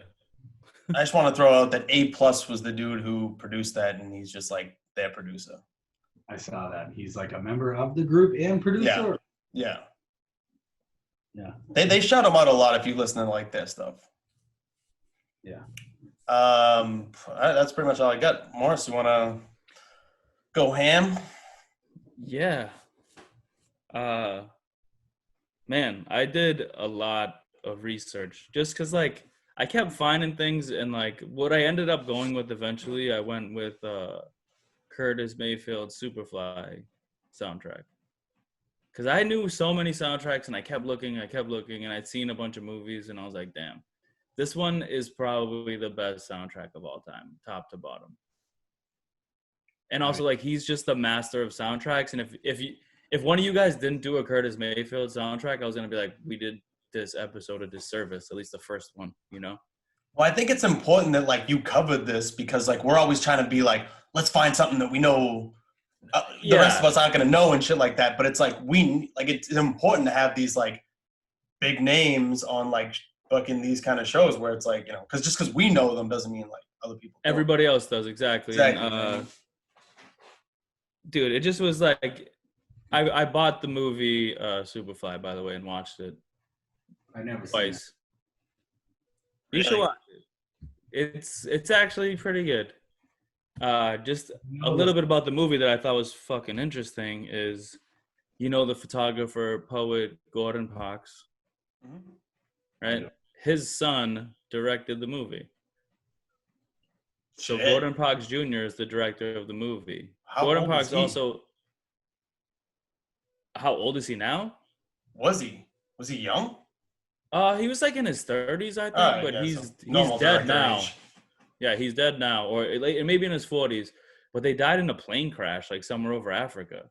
I just want to throw out that A+ was the dude who produced that, and he's just like their producer. I saw that. He's like a member of the group and producer. Yeah. They shout him out a lot if you listen to like their stuff. Yeah. That's pretty much all I got. Morris, you want to go ham? Yeah. Man, I did a lot of research just because like I kept finding things, and like what I ended up going with eventually, I went with Curtis Mayfield's Superfly soundtrack. Because I knew so many soundtracks, and I kept looking, and I'd seen a bunch of movies, and I was like, damn, this one is probably the best soundtrack of all time, top to bottom. And also, like, he's just the master of soundtracks. And if one of you guys didn't do a Curtis Mayfield soundtrack, I was going to be like, we did this episode a disservice, at least the first one, you know? Well, I think it's important that, like, you covered this because, like, we're always trying to be like, let's find something that we know the rest of us aren't going to know and shit like that. But it's like, it's important to have these, like, big names on, like, fucking these kind of shows where it's like, you know, because we know them doesn't mean, like, other people don't. Everybody else does, exactly. And, dude, it just was like, I bought the movie Superfly, by the way, and watched it. I never twice. You should watch it. It's actually pretty good. Just a little bit about the movie that I thought was fucking interesting is, you know, the photographer, poet Gordon Parks, right? His son directed the movie. So Gordon Parks Jr. is the director of the movie. Gordon Parks also. How old is he now? Was he young? He was like in his 30s, I think, but he's dead now. Age. Yeah, he's dead now, or maybe in his 40s. But they died in a plane crash, like somewhere over Africa.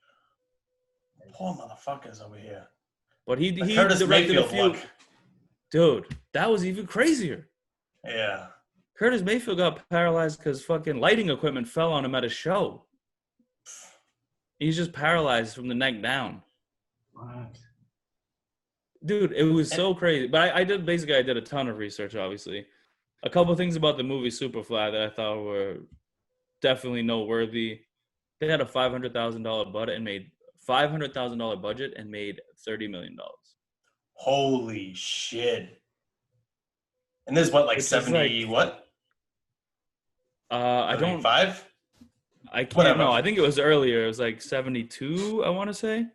Poor motherfuckers over here. But he Curtis directed Mayfield a few. luck. Dude, that was even crazier. Yeah. Curtis Mayfield got paralyzed because fucking lighting equipment fell on him at a show. He's just paralyzed from the neck down. What? Dude, it was so crazy. But I did a ton of research, obviously. A couple of things about the movie Superfly that I thought were definitely noteworthy. They had a $500,000 budget and made $30 million. Holy shit! And this is what, like 70 what? I don't. 5? I can't know. I think it was earlier. It was like 72. I want to say.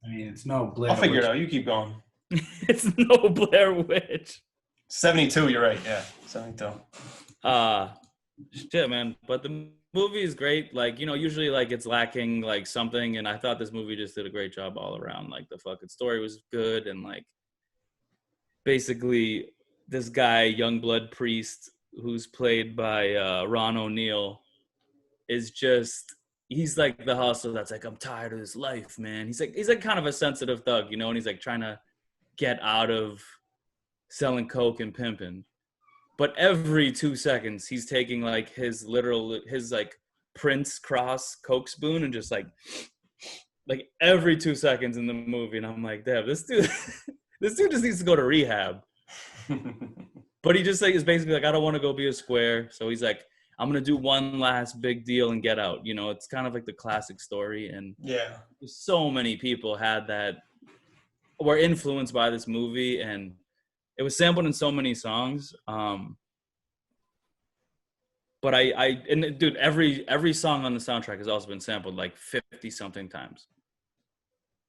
I mean, it's no Blair. I'll figure it out. You keep going. It's no Blair Witch. 72. You're right. Yeah, 72. Shit, man. But the movie is great. Like, you know, usually like it's lacking like something, and I thought this movie just did a great job all around. Like the fucking story was good, and like basically this guy, Youngblood Priest, who's played by Ron O'Neal, is just. He's like the hustler that's like, I'm tired of this life, man. He's like kind of a sensitive thug, you know, and he's like trying to get out of selling coke and pimping. But every 2 seconds, he's taking like his like Prince cross coke spoon and just like every 2 seconds in the movie. And I'm like, damn, this dude just needs to go to rehab. But he just like is basically like, I don't want to go be a square. So he's like, I'm going to do one last big deal and get out. You know, it's kind of like the classic story. And so many people were influenced by this movie, and it was sampled in so many songs. But and dude, every song on the soundtrack has also been sampled like 50 something times.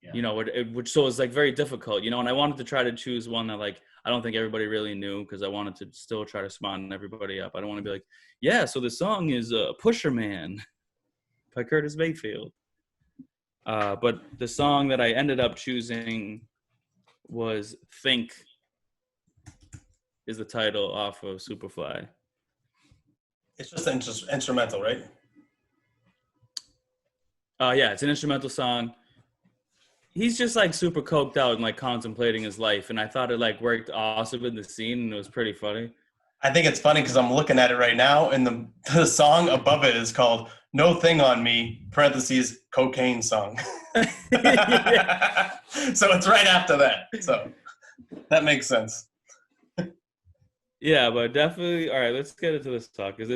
Yeah. You know, which so it's like very difficult, you know, and I wanted to try to choose one that like I don't think everybody really knew, because I wanted to still try to smarten everybody up. I don't want to be like, yeah, so the song is Pusher Man by Curtis Mayfield. But the song that I ended up choosing was Think, is the title off of Superfly. It's just instrumental, right? Yeah, it's an instrumental song. He's just like super coked out and like contemplating his life, and I thought it like worked awesome in the scene, and it was pretty funny. I think it's funny because I'm looking at it right now, and the song above it is called "No Thing on Me" (parentheses cocaine song). So it's right after that. So that makes sense. Yeah, but definitely. All right, let's get into this talk, because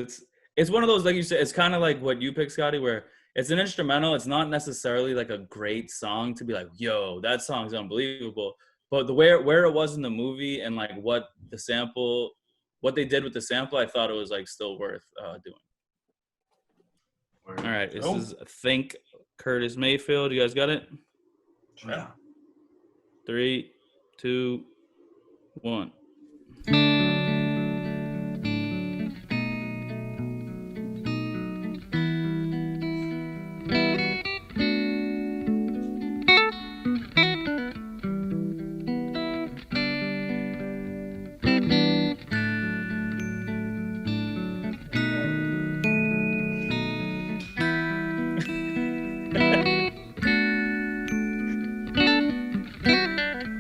it's one of those, like you said, it's kind of like what you picked, Scotty, where it's an instrumental. It's not necessarily like a great song to be like, yo, that song's unbelievable. But where it was in the movie, and like what they did with the sample, I thought it was like still worth doing. All right, this is Think, Curtis Mayfield. You guys got it? Yeah. 3, 2, 1.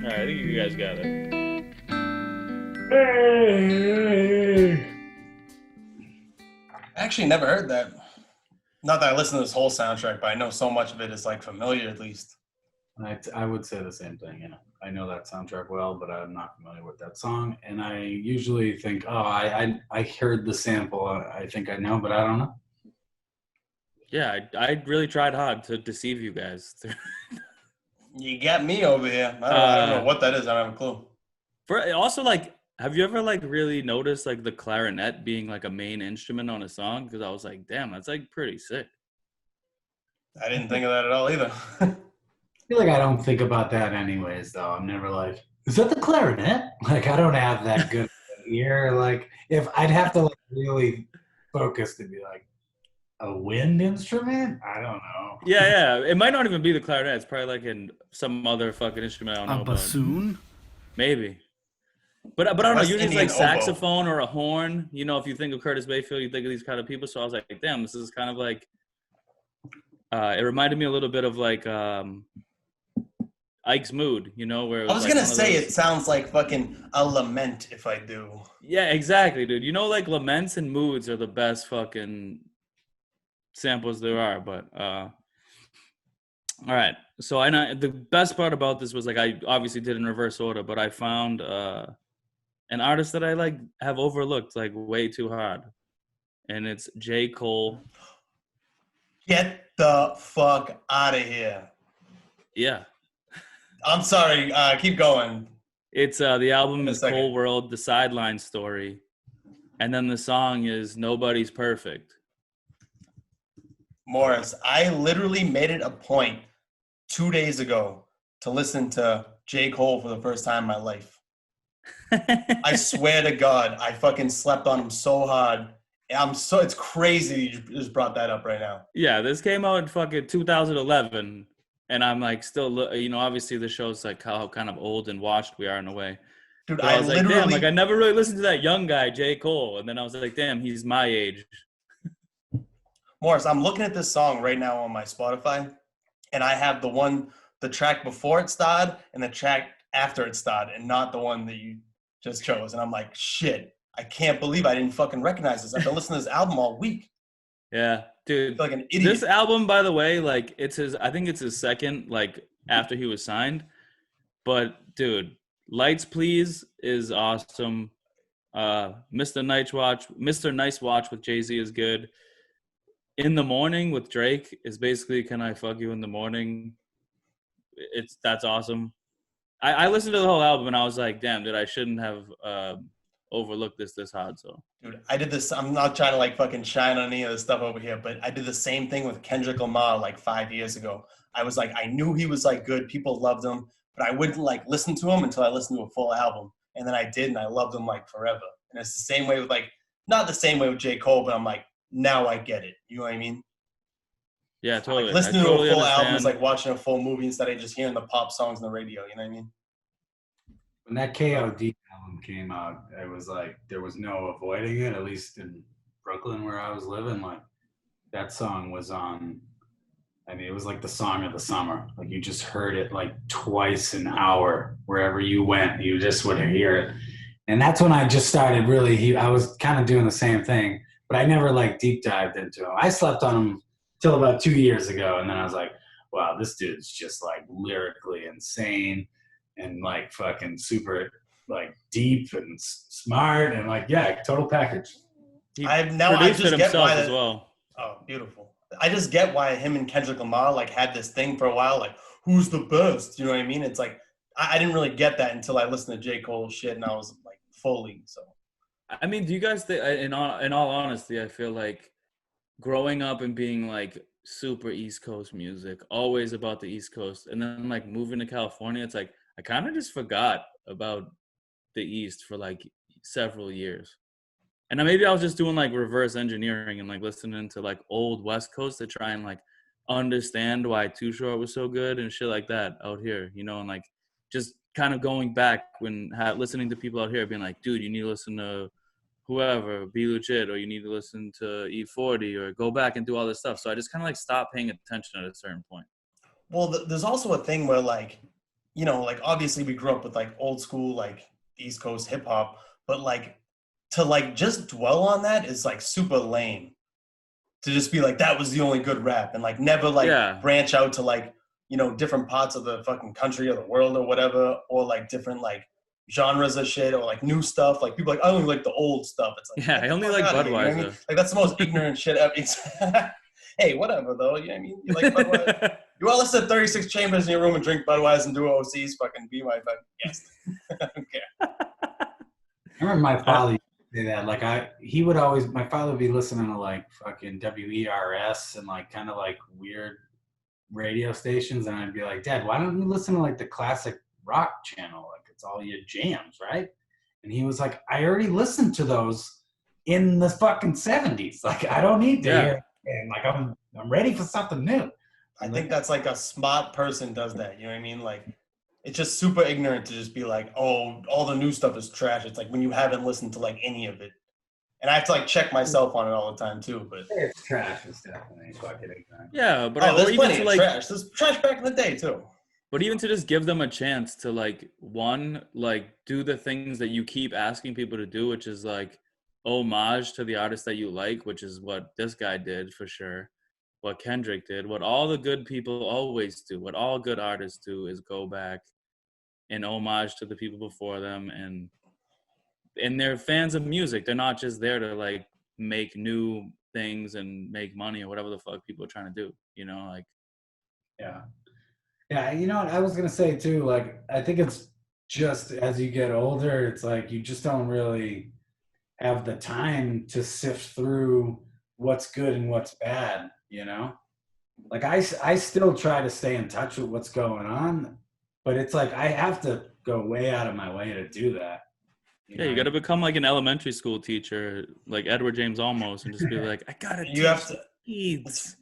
I think you guys got it. I actually never heard that. Not that I listen to this whole soundtrack, but I know so much of it is like familiar, at least. I would say the same thing. Yeah, I know that soundtrack well, but I'm not familiar with that song. And I usually think, oh, I heard the sample. I think I know, but I don't know. Yeah, I really tried hard to deceive you guys. You got me over here. I don't know what that is. I don't have a clue. Also, like, have you ever like really noticed like the clarinet being like a main instrument on a song? Because I was like, damn, that's like pretty sick. I didn't think of that at all either. I feel like I don't think about that anyways, though. I'm never like, is that the clarinet? Like, I don't have that good ear. Like, if I'd have to like really focus to be like, a wind instrument? I don't know. Yeah. It might not even be the clarinet. It's probably like in some other fucking instrument. I don't know. A bassoon? Maybe. But I don't know. Usually it's like oboe. saxophone or a horn. You know, if you think of Curtis Mayfield, you think of these kind of people. So I was like, damn, this is kind of like. It reminded me a little bit of like Ike's Mood. You know, where it was I was like gonna say it sounds like fucking a lament if I do. Yeah, exactly, dude. You know, like laments and moods are the best fucking samples there are. But all right. So I know the best part about this was like I obviously did in reverse order, but I found an artist that I like have overlooked like way too hard, and it's J. Cole. Get the fuck out of here. Yeah. I'm sorry. Keep going. It's the album is second. Cole World, The Sideline Story, and then the song is Nobody's Perfect. Morris, I literally made it a point 2 days ago to listen to J. Cole for the first time in my life. I swear to God, I fucking slept on him so hard. It's crazy you just brought that up right now. Yeah, this came out in fucking 2011, and I'm like still, you know, obviously the show's like how kind of old and washed we are in a way. Dude, I was like, damn, like I never really listened to that young guy, J. Cole, and then I was like, damn, he's my age. Morris, I'm looking at this song right now on my Spotify, and I have the track before it started and the track after it started, and not the one that you just chose. And I'm like, shit, I can't believe I didn't fucking recognize this. I've been listening to this album all week. Yeah, dude. Like an idiot. This album, by the way, like I think it's his second, like after he was signed. But dude, Lights Please is awesome. Mr. Nice Watch with Jay-Z is good. In the Morning with Drake is basically Can I Fuck You in the Morning? That's awesome. I listened to the whole album and I was like, damn, dude, I shouldn't have overlook this hard. So, dude, I did this. I'm not trying to like fucking shine on any of this stuff over here, but I did the same thing with Kendrick Lamar like 5 years ago. I was like, I knew he was like good. People loved him, but I wouldn't like listen to him until I listened to a full album. And then I did, and I loved him like forever. And it's the same way with like, not the same way with J. Cole, but I'm like, now I get it. You know what I mean? yeah, totally. Like, listening totally to a full understand. album is like watching a full movie instead of just hearing the pop songs on the radio. You know what I mean? When that KOD album came out, it was like there was no avoiding it. At least in Brooklyn, where I was living, like that song was on. I mean, it was like the song of the summer. Like you just heard it like twice an hour wherever you went. You just would hear it, and that's when I just started really. I was kind of doing the same thing, but I never like deep dived into him. I slept on him till about 2 years ago, and then I was like, wow, this dude's just like lyrically insane. And like fucking super like deep and smart and like yeah, total package. I Produced just it get himself why as well. Oh, beautiful. I just get why him and Kendrick Lamar like had this thing for a while, like who's the best? You know what I mean? It's like I didn't really get that until I listened to J. Cole shit, and I was like fully so. I mean, do you guys think? In all honesty, I feel like growing up and being like super East Coast music, always about the East Coast, and then like moving to California, it's like I kind of just forgot about the East for like several years. And then maybe I was just doing like reverse engineering and like listening to like old West Coast to try and like understand why Too Short was so good and shit like that out here, you know, and like just kind of going back when listening to people out here being like, dude, you need to listen to whoever, Be Legit, or you need to listen to E40 or go back and do all this stuff. So I just kind of like stopped paying attention at a certain point. Well, there's also a thing where like, you know, like obviously we grew up with like old school, like East Coast hip hop, but like to like just dwell on that is like super lame. To just be like, that was the only good rap and like never like branch out to like, you know, different parts of the fucking country or the world or whatever, or like different like genres of shit or like new stuff. Like people are like, I only like the old stuff. It's like, yeah, I only like Budweiser. You know what I mean? Like that's the most ignorant shit ever. Hey, whatever though. You know what I mean? You like Budweiser. You want to listen to 36 Chambers in your room and drink Budweiser and do OCs, fucking be my fucking guest. I don't care. I remember my father used to say that. Like my father would be listening to like fucking WERS and like kind of like weird radio stations, and I'd be like, Dad, why don't you listen to like the classic rock channel? Like it's all your jams, right? And he was like, I already listened to those in the fucking 70s. Like I don't need to hear. And like I'm ready for something new. I think that's like a smart person does that. You know what I mean? Like, it's just super ignorant to just be like, oh, all the new stuff is trash. It's like when you haven't listened to like any of it. And I have to like check myself on it all the time too. But it's trash. It's definitely fucking ignorant. Yeah, but there's plenty of trash. There's trash back in the day too. But even to just give them a chance to like do the things that you keep asking people to do, which is like homage to the artist that you like, which is what this guy did for sure. What Kendrick did, what all the good people always do, what all good artists do is go back and homage to the people before them, and they're fans of music. They're not just there to like make new things and make money or whatever the fuck people are trying to do, you know, like. Yeah, you know what I was gonna say too, like I think it's just as you get older, it's like you just don't really have the time to sift through what's good and what's bad. You know, like I still try to stay in touch with what's going on, but it's like I have to go way out of my way to do that. You got to become like an elementary school teacher, like Edward James Olmos, and just be like, I gotta. You have to. It's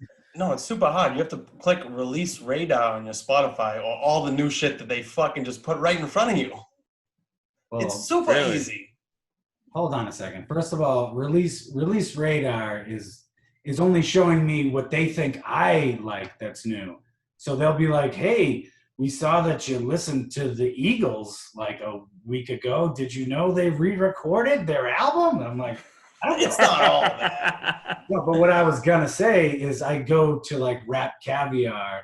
super hard. You have to click release radar on your Spotify or all the new shit that they fucking just put right in front of you. Well, it's super easy. Hold on a second. First of all, release radar is only showing me what they think I like that's new. So they'll be like, hey, we saw that you listened to the Eagles like a week ago. Did you know they re-recorded their album? And I'm like, it's not all that. No, but what I was going to say is I go to like Rap Caviar,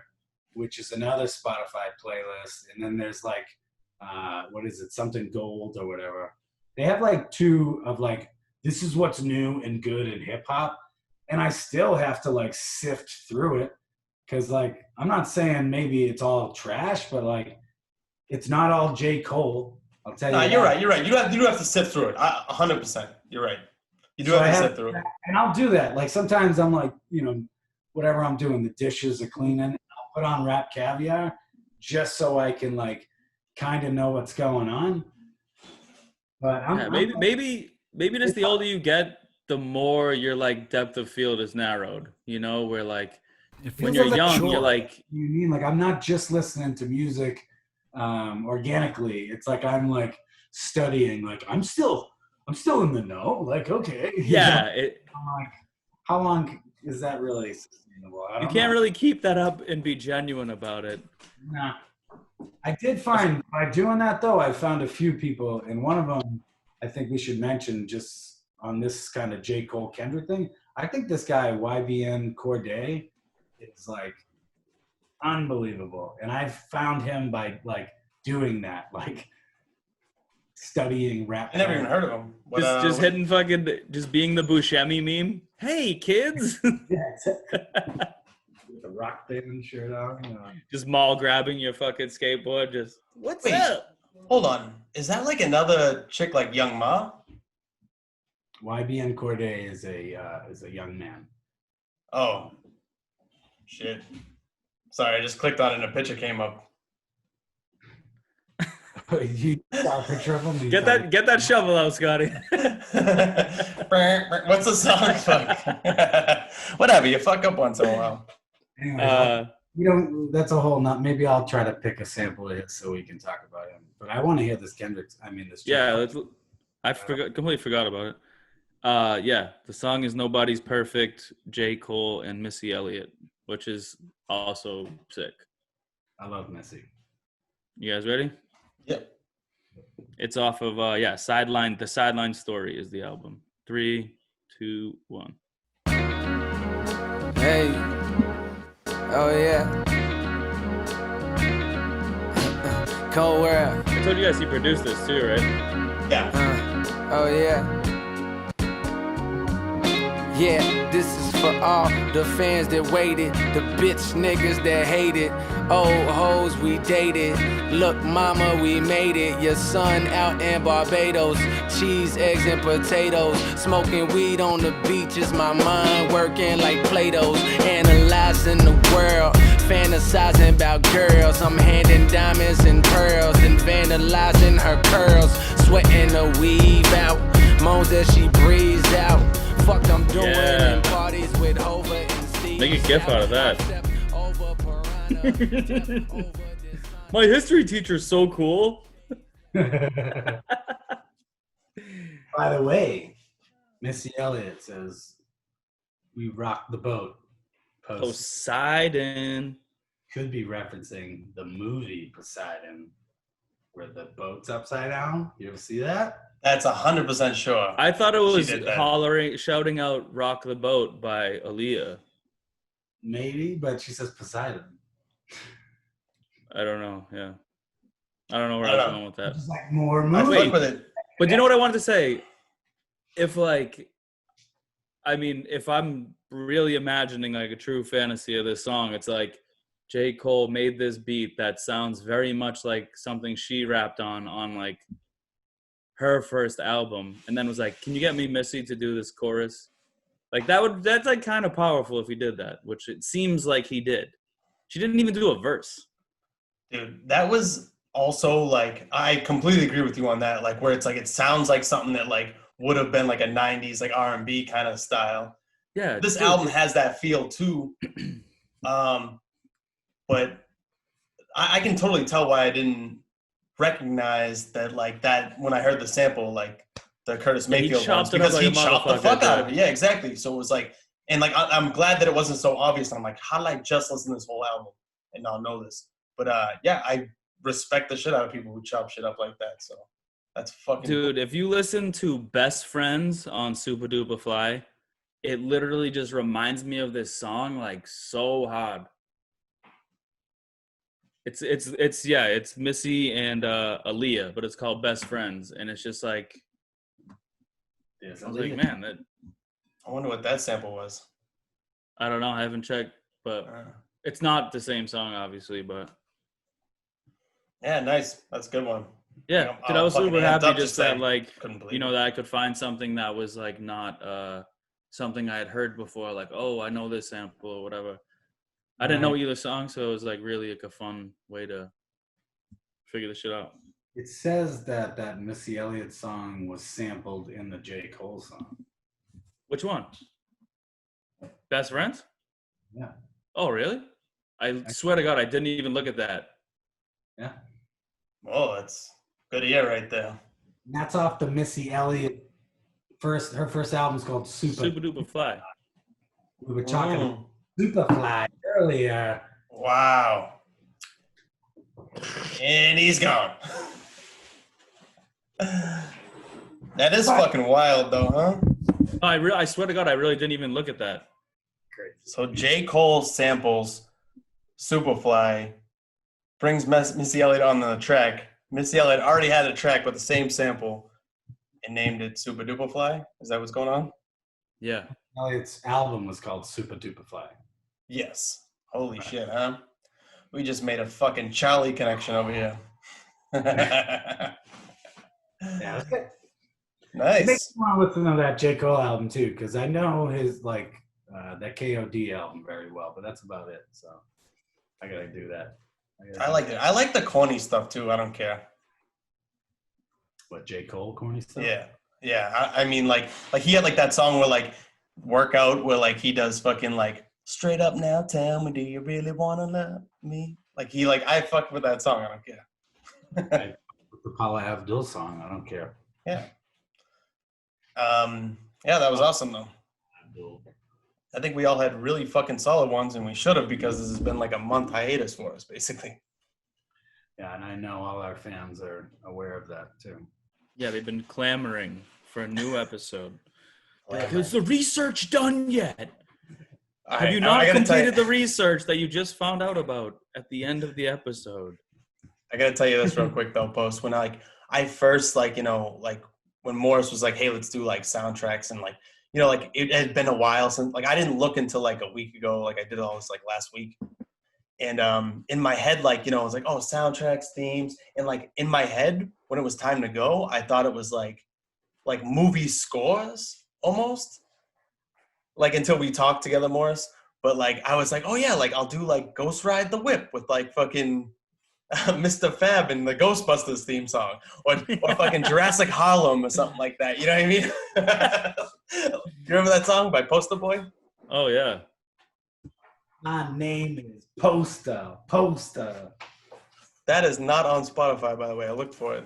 which is another Spotify playlist. And then there's like, what is it? Something Gold or whatever. They have like two of like, this is what's new and good in hip hop. And I still have to like sift through it because like I'm not saying maybe it's all trash, but like it's not all J. Cole. I'll tell you. Nah, you're that. right. You're right. You do have to sit through it. 100%. You're right. You do So have to sit through it. And I'll do that. Like sometimes I'm like, whatever I'm doing, the dishes are cleaning, I'll put on Rap Caviar just so I can like kind of know what's going on. But maybe just the older you get, the more your like depth of field is narrowed. Where like when you're young, you're like, you mean like I'm not just listening to music organically. It's like I'm like studying. Like I'm still in the know. Like okay, yeah. I'm like, how long is that really sustainable? You can't really keep that up and be genuine about it. Nah. I did find by doing that though, I found a few people, and one of them I think we should mention just on this kind of J. Cole Kendrick thing. I think this guy YBN Corday is like unbelievable, and I found him by like doing that, like studying rap. I never even heard of him. Just hitting fucking, just being the Buscemi meme. Hey kids. With the rock band shirt on. Just mall grabbing your fucking skateboard. Just what's up? Hold on. Is that like another chick like Young Ma? YBN Corday is a young man. Oh, shit. Sorry, I just clicked on it and a picture came up. You saw a picture of him? Get that shovel out, Scotty. What's the song? Fuck. Whatever. You fuck up once in a while. Anyway, that's a whole not. Maybe I'll try to pick a sample of it so we can talk about him. But I want to hear this Kendrick. This. Yeah, completely forgot about it. Yeah, the song is "Nobody's Perfect," J. Cole and Missy Elliott, which is also sick. I love Missy. You guys ready? Yep. It's off of Sideline. The Sideline Story is the album. 3, 2, 1. Hey. Oh yeah. Cold World. I told you guys he produced this too, right? Yeah. Oh yeah. Yeah, this is for all the fans that waited, the bitch niggas that hated, old hoes we dated. Look, mama, we made it. Your son out in Barbados, cheese, eggs, and potatoes. Smoking weed on the beaches, my mind working like Play-Dohs. Analyzing the world, fantasizing about girls. I'm handing diamonds and pearls, then vandalizing her curls. Sweating the weave out, moans that she breathes out. Fuck I'm doing in parties with Hova and Steve. Make a gif out of that. My history teacher's so cool. By the way, Missy Elliott says, "We rock the boat." Poseidon. Could be referencing the movie Poseidon, where the boat's upside down. You ever see that? That's 100% sure. I thought it was shouting out "Rock the Boat" by Aaliyah. Maybe, but she says Poseidon. I don't know. Yeah, I don't know where I was going with that. Just like more movie. I fuck with it. But you know what I wanted to say? If I'm really imagining like a true fantasy of this song, it's like J. Cole made this beat that sounds very much like something she rapped on like her first album, and then was like, "Can you get me Missy to do this chorus?" Like that's like kind of powerful if he did that, which it seems like he did. She didn't even do a verse. Dude, that was also like, I completely agree with you on that. Like where it's like, it sounds like something that like would have been like a 90s like R&B kind of style. Yeah. This album has that feel too. But I can totally tell why I didn't recognize that like that when I heard the sample, like the Curtis Mayfield ones, because he chopped the fuck out of it. Yeah, exactly. So it was like, and like I'm glad that it wasn't so obvious. I'm like, how did I just listen to this whole album and not know this? But yeah, I respect the shit out of people who chop shit up like that. So that's fucking dude. cool. If you listen to Best Friends on Super Duper Fly, it literally just reminds me of this song like so hard. It's Missy and Aaliyah, but it's called Best Friends, and it's just like, I was like, man, that. I wonder what that sample was. I don't know. I haven't checked, but it's not the same song, obviously. But yeah, nice. That's a good one. Yeah, Like, dude, I was fucking super amped happy up just to that, say, like, couldn't believe you know, it. that I could find something that was like not something I had heard before. Like, oh, I know this sample or whatever. I didn't know either song, so it was like really like a fun way to figure this shit out. It says that Missy Elliott song was sampled in the J. Cole song. Which one? Best Friends? Yeah. Oh, really? I swear to God, I didn't even look at that. Yeah. Oh, that's good ear right there. And that's off the Missy Elliott her first album's called Super Duper Fly. We were talking Superfly earlier. Wow. And he's gone. That is fucking wild, though, huh? I swear to God, I really didn't even look at that. Great. So J. Cole samples Superfly, brings Missy Elliott on the track. Missy Elliott already had a track with the same sample and named it Super Duper Fly. Is that what's going on? Yeah. Elliott's album was called Super Duper Fly. Yes. Holy shit, huh? We just made a fucking Charlie connection over here. Yeah, that's good. Nice. It makes me want to listen to that J. Cole album too, because I know his that KOD album very well, but that's about it. So I gotta do that. I like it. I like the corny stuff too. I don't care. What, J. Cole corny stuff? Yeah. I mean, like he had like that song where like workout where like he does fucking like straight up now. Tell me, do you really wanna love me? Like he like I fuck with that song. I don't care. The Paula Abdul song. I don't care. Yeah. Yeah, that was awesome though. I think we all had really fucking solid ones, and we should have because this has been like a month hiatus for us, basically. Yeah, and I know all our fans are aware of that too. Yeah, they've been clamoring for a new episode. Is the research done yet? Have you not completed the research that you just found out about at the end of the episode? I gotta tell you this real quick though, Post. When I first when Morris was like, hey, let's do like soundtracks and like, you know, like it had been a while since like I didn't look until like a week ago. Like I did all this like last week. And in my head, like, you know, I was like, oh, soundtracks, themes. And like in my head, when it was time to go, I thought it was like movie scores almost. Like until we talked together, Morris. But like I was like, oh yeah, like I'll do like Ghost Ride the Whip with like fucking Mr. Fab and the Ghostbusters theme song, or fucking Jurassic Harlem or something like that. You know what I mean? You remember that song by Poster Boy? Oh yeah. My name is Poster. That is not on Spotify, by the way. I looked for it.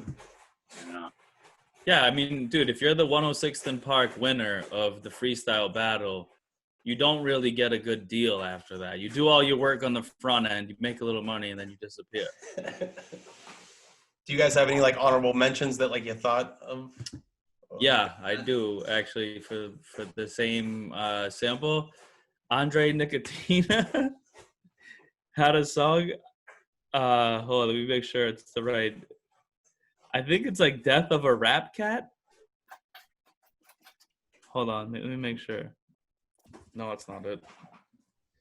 Yeah, I mean, dude, if you're the 106th and Park winner of the freestyle battle, you don't really get a good deal after that. You do all your work on the front end, you make a little money, and then you disappear. Do you guys have any like honorable mentions that like you thought of? Yeah, I do actually for the same sample. Andre Nicotina had a song. Hold on, let me make sure it's the right. I think it's like Death of a Rap Cat. Hold on, let me make sure. No, it's not it.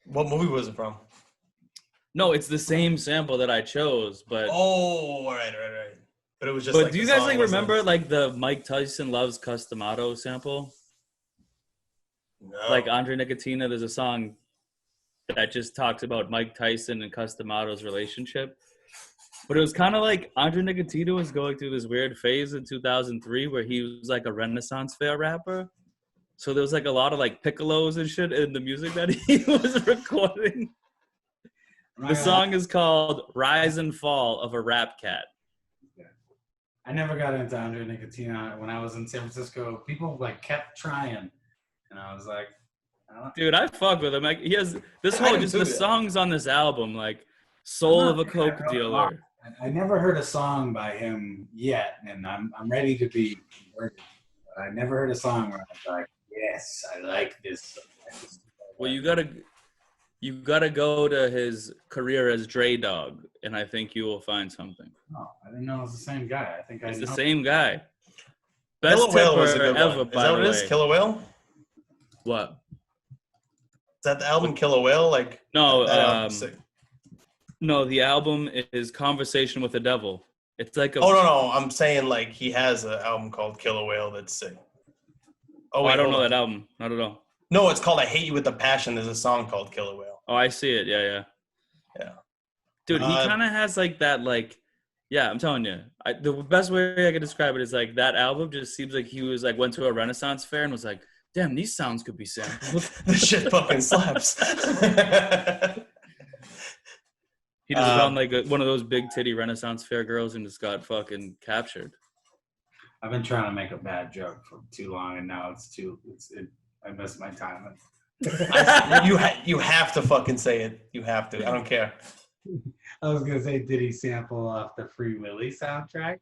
What movie was it from? No, it's the same sample that I chose, but oh, right. But it was just. But like do you the guys song like wasn't- remember like the Mike Tyson Loves Customato sample? No. Like Andre Nicotina, there's a song that just talks about Mike Tyson and Customato's relationship. But it was kind of like Andre Nicotina was going through this weird phase in 2003 where he was like a Renaissance fair rapper. So there was like a lot of like piccolos and shit in the music that he was recording. The song is called Rise and Fall of a Rap Cat. I never got into Andre Nicotina when I was in San Francisco. People like kept trying, and I was like, dude, I fuck with him. Like he has this whole just the songs on this album, like Soul of a Coke Dealer. I never heard a song by him yet, and I'm ready to be converted. I never heard a song where I was like, yes, I like this. Well, you gotta go to his career as Dre Dog, and I think you will find something. Oh, I didn't know it was the same guy. I think it's the same guy. Best Killer Whale was a tipper good ever, one. Is by that the what it is? way. Killer Whale? What? Is that the album Killer Whale? Like No, that album's sick. no. The album is Conversation with the Devil. It's like a. Oh no, I'm saying like he has an album called Killer Whale that's sick. Oh, wait, I don't know hold that on. album. Not at all. No, it's called I Hate You with a Passion. There's a song called Killer Whale. Oh, I see it. Yeah. Yeah. Dude, he kind of has like that, like, yeah, I'm telling you. The best way I could describe it is like that album just seems like he was like went to a Renaissance fair and was like, damn, these sounds could be sampled. This shit fucking slaps. He just found like one of those big titty Renaissance fair girls and just got fucking captured. I've been trying to make a bad joke for too long, and now I missed my time. You have to fucking say it. You have to. I don't care. I was gonna say, did he sample off the Free Willy soundtrack?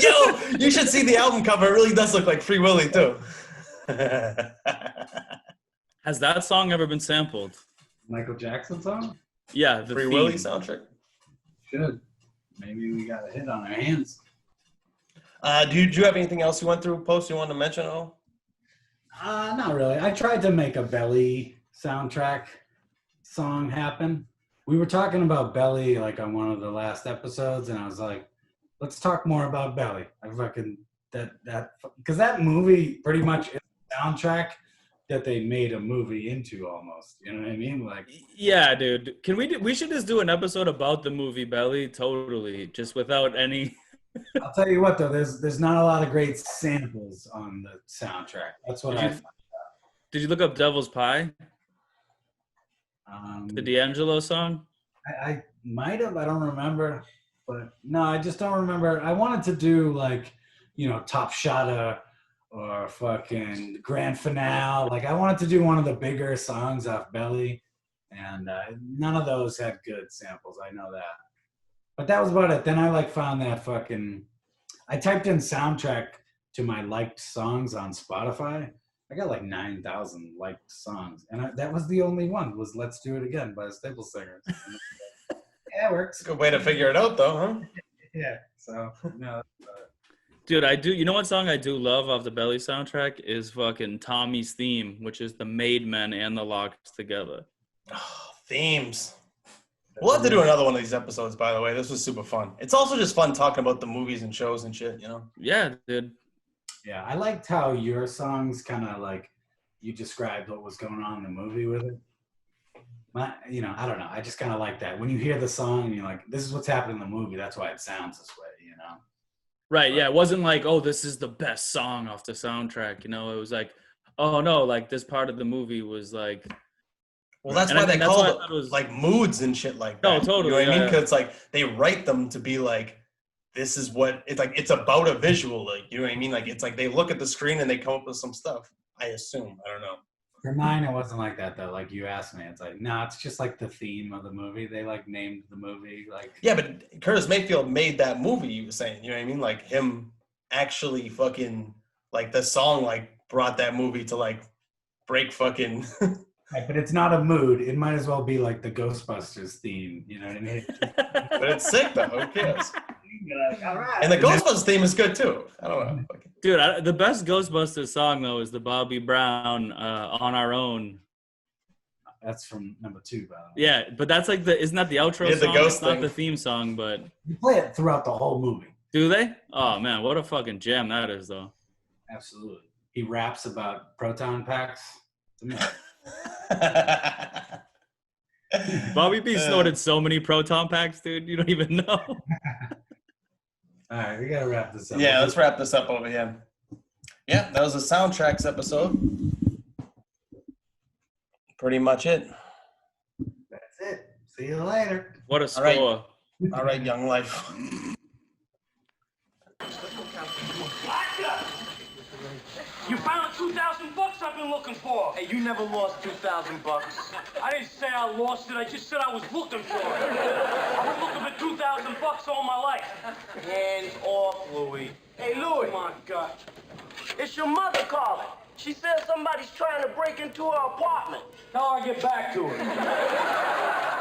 Yo, you should see the album cover. It really does look like Free Willy too. Has that song ever been sampled? Michael Jackson song? Yeah, the Free theme. Willy soundtrack. Should. Maybe we got a hit on our hands. Do you have anything else you went through, Post, you wanted to mention at all? Not really. I tried to make a Belly soundtrack song happen. We were talking about Belly like on one of the last episodes, and I was like, let's talk more about Belly. I fucking because that movie pretty much is a soundtrack that they made a movie into almost. You know what I mean? Like, yeah, dude. We should just do an episode about the movie Belly, totally, just without any. I'll tell you what though, there's not a lot of great samples on the soundtrack. That's what I found out. Did you look up Devil's Pie? The D'Angelo song? I might have, I don't remember. But no, I just don't remember. I wanted to do like, Top Shotta or fucking Grand Finale. Like I wanted to do one of the bigger songs off Belly. And none of those had good samples. I know that. But that was about it. Then I found that I typed in soundtrack to my liked songs on Spotify. I got like 9,000 liked songs. And that was the only one, was Let's Do It Again by the Staple Singers. Yeah, it works. Good way to figure it out though, huh? Yeah, so, no. Dude, I do. You know what song I do love off the Belly soundtrack is fucking Tommy's Theme, which is the Made Men and the Locks together. Oh, themes. We'll have to do another one of these episodes, by the way. This was super fun. It's also just fun talking about the movies and shows and shit, Yeah, dude. Yeah, I liked how your songs kind of you described what was going on in the movie with it. I don't know. I just kind of like that. When you hear the song and you're like, this is what's happening in the movie, that's why it sounds this way, Right, yeah. It wasn't like, oh, this is the best song off the soundtrack. It was like, oh, no, like this part of the movie was like. Well, that's why they call it like moods and shit like that. No, totally. You know what I mean? Because it's like they write them to be like, this is what it's like. It's about a visual, like, you know what I mean? Like it's like they look at the screen and they come up with some stuff. I assume. I don't know. For mine, it wasn't like that though. Like you asked me, it's like, no, it's just like the theme of the movie. They named the movie like. Yeah, but Curtis Mayfield made that movie. You were saying, you know what I mean? Like him actually fucking like the song brought that movie to break fucking. Right, but it's not a mood. It might as well be like the Ghostbusters theme. You know what I mean? But it's sick though. Who cares? All right. And the Ghostbusters theme is good too. I don't know. Dude, the best Ghostbusters song though is the Bobby Brown "On Our Own." That's from number 2, by the way. Yeah, but that's like isn't that the outro Yeah, the song? ghost It's not thing. the theme song, but You play it throughout the whole movie. do they? Oh man, what a fucking jam that is though. Absolutely. He raps about proton packs. Bobby B snorted so many proton packs, dude. You don't even know. All right, we gotta wrap this up. Yeah, let's wrap this up over here. Yeah, that was the soundtracks episode. Pretty much it. That's it. See you later. What a score. All right, Young Life. You found $2,000 I've been looking for. Hey, you never lost $2,000. I didn't say I lost it. I just said I was looking for it. I've been looking for $2,000 all my life. Hands off, Louie. Hey, Louie. Oh, my God. It's your mother calling. She says somebody's trying to break into her apartment. Tell her I get back to her.